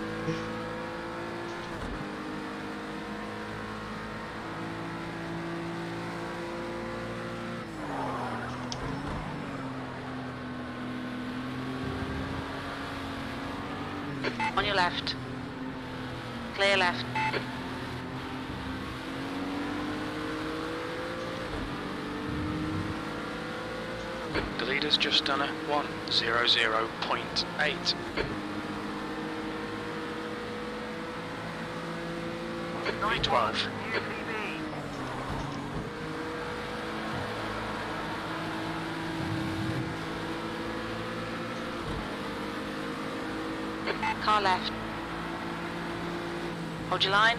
On your left. Clear left. The leader's just done a 1:00.8. V12. Car left. Hold your line.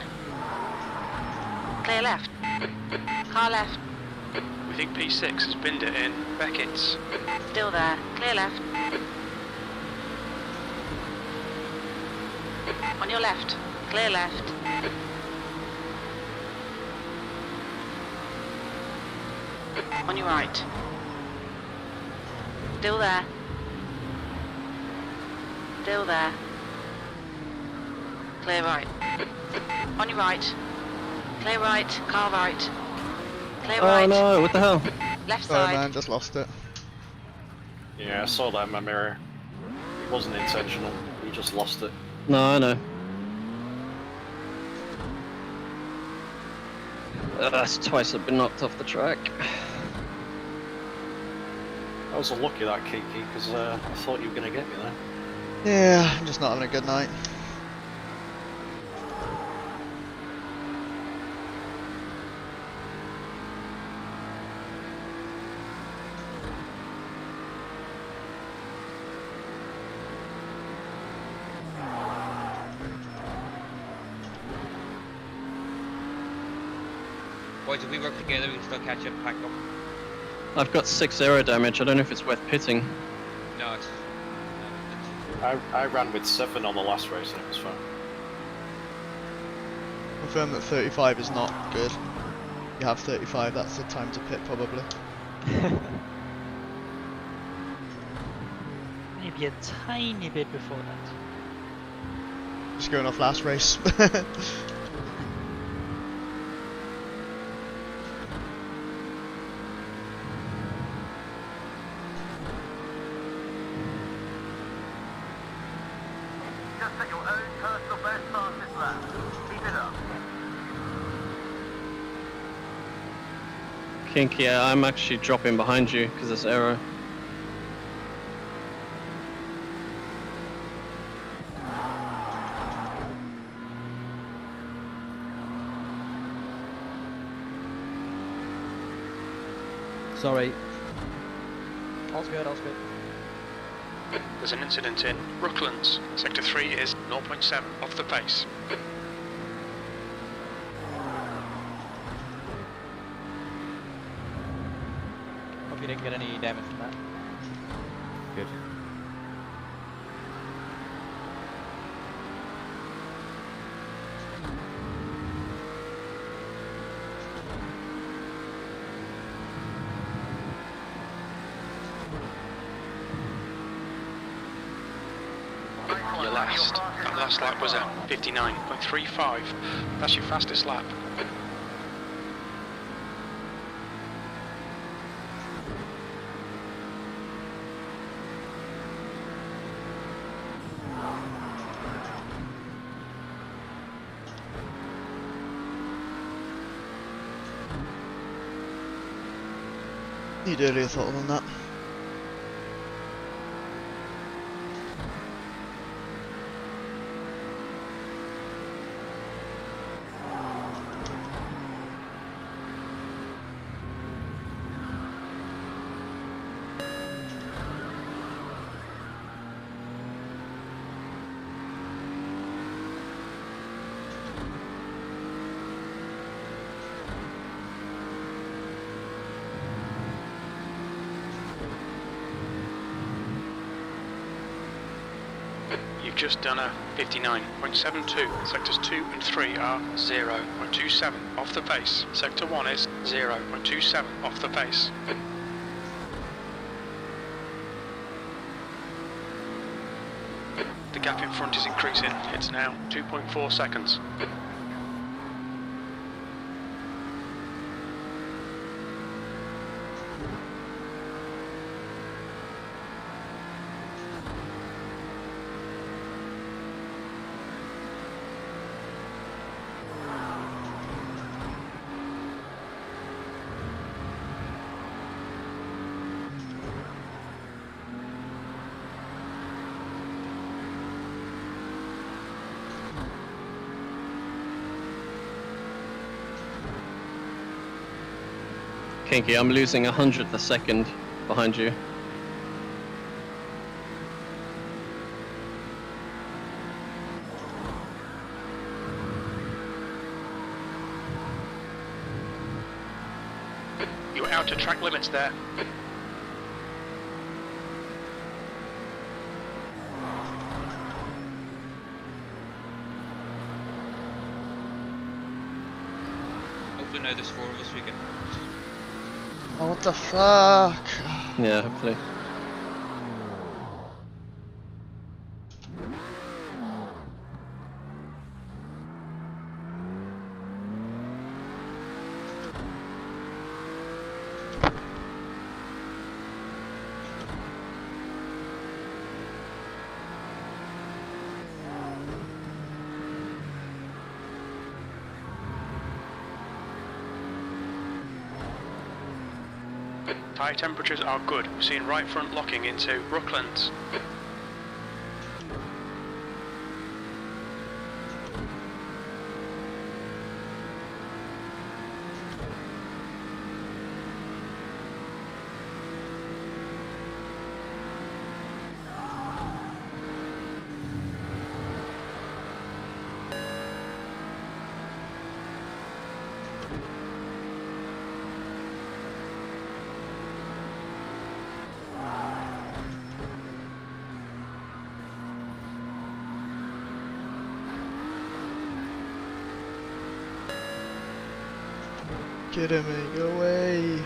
Clear left. Car left. We think P6 has binned it in Beckett's. Still there. Clear left. On your left. Clear left. On your right. Still there. Still there. Clear right. On your right. Clear right. Car right. Clear Oh right. no, what the hell? Left Sorry side. man, just lost it. Yeah, I saw that in my mirror. It wasn't intentional. He just lost it. No, I know. That's twice I've been knocked off the track. I was unlucky that Kiki, because I thought you were going to get me there. Yeah, I'm just not having a good night. Boys, if we work together, we can still catch up, pack up. I've got 6 aero damage. I don't know if it's worth pitting. No, it's... I ran with 7 on the last race and it was fine. Confirm that 35 is not good. You have 35, that's the time to pit probably. maybe a tiny bit before that. Just going off last race. Just set your own personal best fastest lap. Keep it up. Kink, yeah, I'm actually dropping behind you because there's aero. Sorry. All's good, all's good. There's an incident in Brooklands. Sector 3 is 0.7 off the pace. Hope you didn't get any damage from that. Good. That last lap was at 59.35. That's your fastest lap. Need earlier throttle on that. You've just done a 59.72. Sectors 2 and 3 are 0.27 off the pace. Sector 1 is 0.27 off the pace. The gap in front is increasing. It's now 2.4 seconds. Kinky, I'm losing 100th a second behind you. You're out to track limits there. Hopefully now there's 4 of us we can. Oh, what the fuck? Yeah, hopefully. Tyre temperatures are good. We're seeing right front locking into Brooklands. Get him, go away.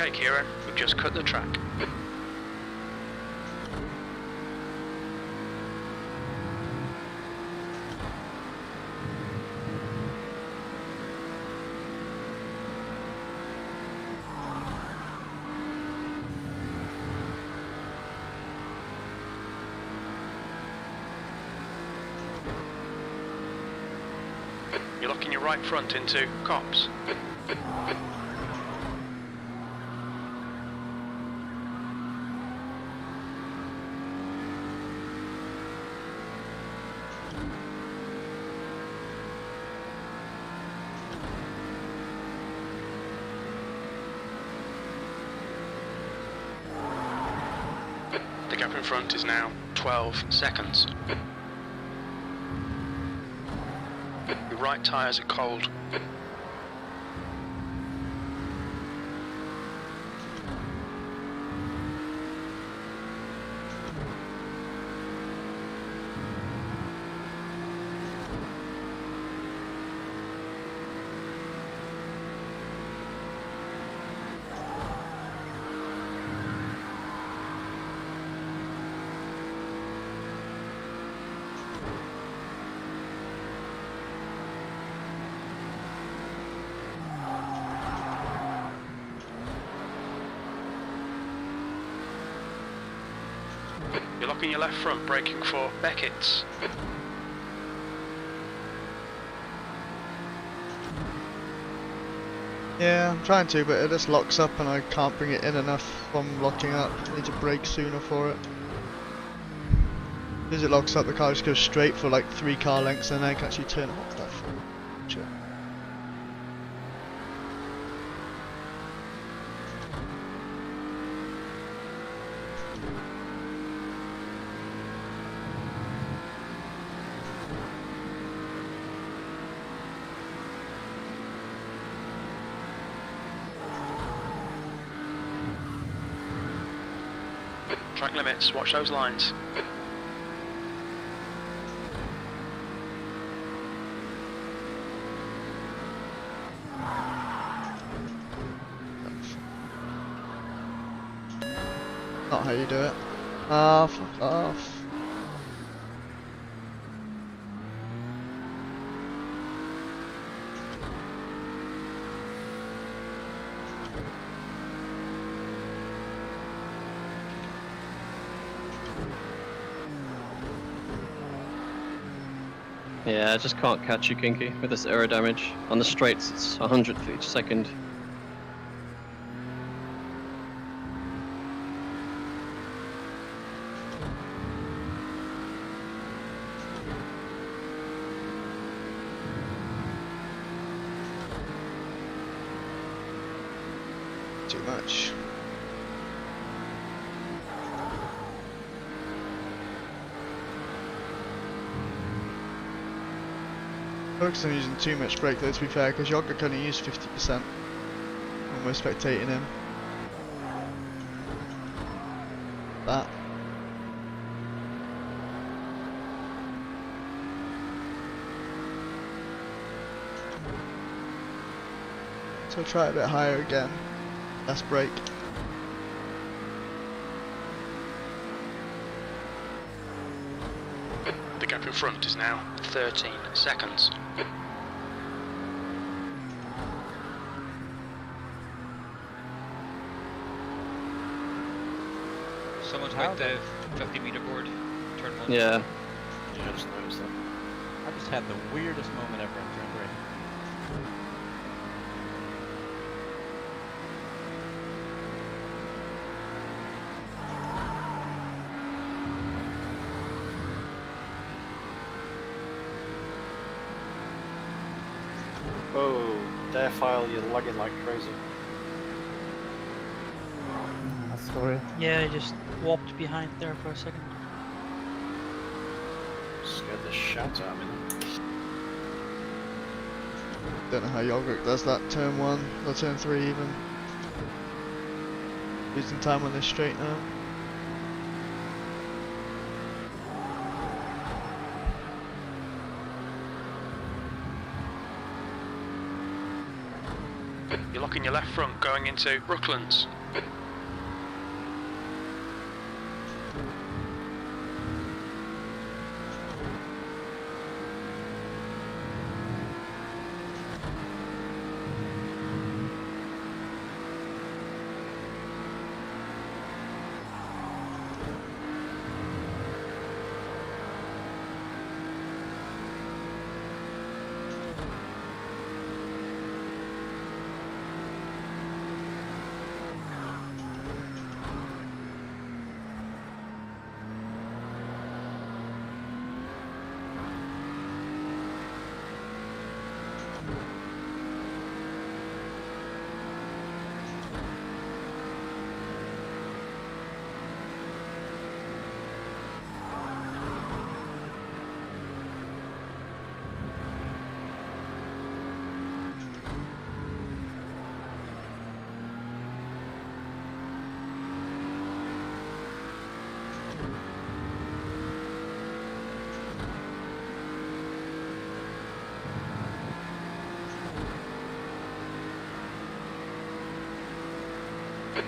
Okay, Kieran, we've just cut the track. You're locking your right front into cops. The gap in front is now 12 seconds. Your right tyres are cold. You're locking your left front, braking for Beckett's. Yeah, I'm trying to, but it just locks up and I can't bring it in enough from locking up. I need to brake sooner for it. As it locks up, the car just goes straight for like 3 car lengths and then I can actually turn it off. Sure. Track limits, watch those lines. Not how you do it. Ah, fuck off. Yeah, I just can't catch you, Kinky, with this aero damage. On the straights, it's 100th each second. Too much. Looks like I'm using too much brake though, to be fair, because Yoga can only use 50% when we're spectating him. That. So I'll try it a bit higher again. Less brake. The gap in front is now 13 seconds. Someone's with the 50-meter board. Turn 1. Yeah. Yeah, I just noticed that. I just had the weirdest moment ever in turn 3. Oh, dare file, you're lagging like crazy. Sorry. Yeah, I just walked behind there for a second. Scared the shit out of me. Don't know how Yogurt does that turn 1 or turn 3 even. Losing time on this straight now. You're locking your left front going into Brooklands.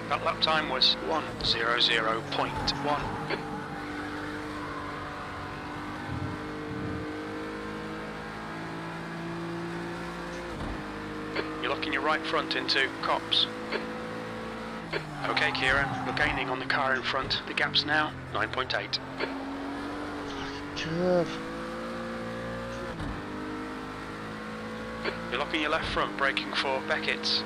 That lap time was 1:00.1. You're locking your right front into Cops. Okay, Kieran, you're gaining on the car in front. The gap's now 9.8. Curve. You're locking your left front, braking for Beckett's.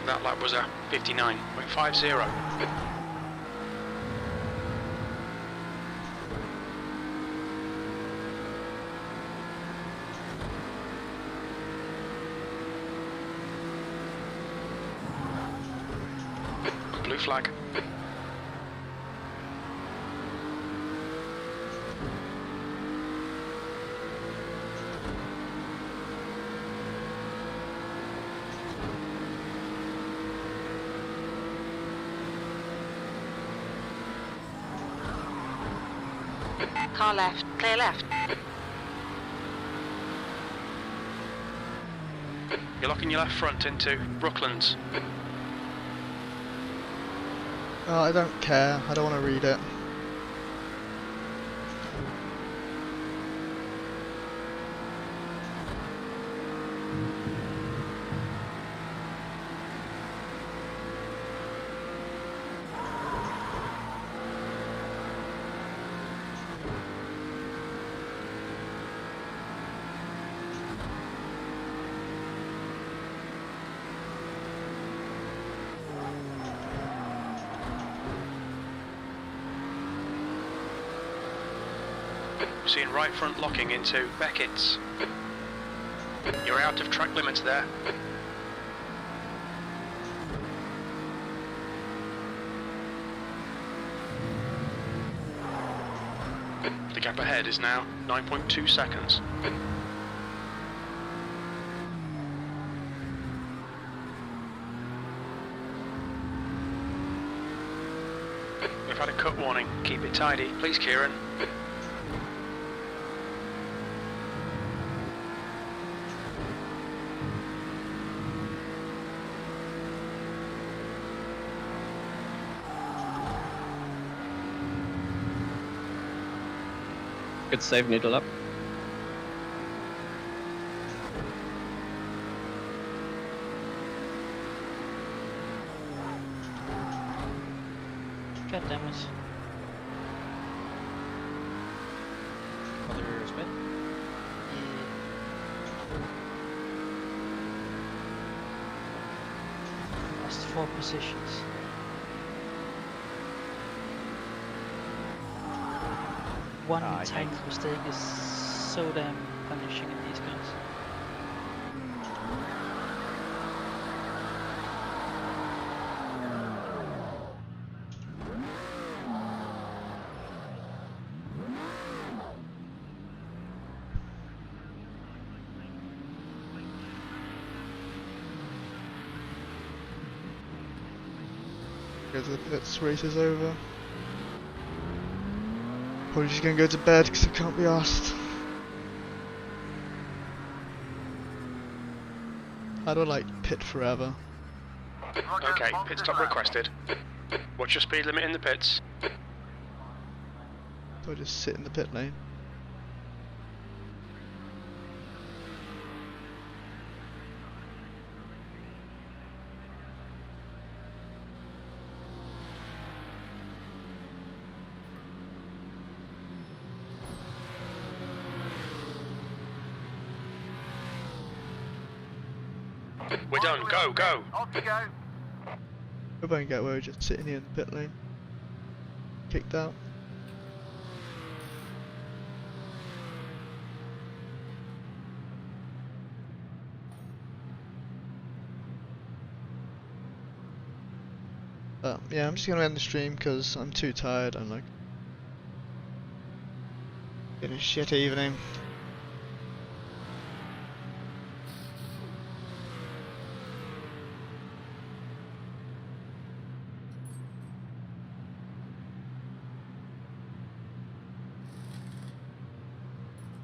That lap was a 59.50. Blue flag. Car left, clear left. You're locking your left front into Brooklands. Oh, I don't care. I don't want to read it. Seeing right front locking into Beckett's. You're out of track limits there. The gap ahead is now 9.2 seconds. We've had a cut warning. Keep it tidy. Please, Kieran. Good save, needle up. God damn it. Another spin. Lost 4 positions. One tiny mistake is so damn punishing in these guns. Go to the pits, race is over. Probably just gonna go to bed because I can't be asked. How do I like pit forever? Okay, pit stop requested. What's your speed limit in the pits? Do I just sit in the pit lane? We're done. Go, go. Off you go. If I can get away with just sitting here in the pit lane. Kicked out. But yeah, I'm just gonna end the stream because I'm too tired. I'm like, in a shit evening.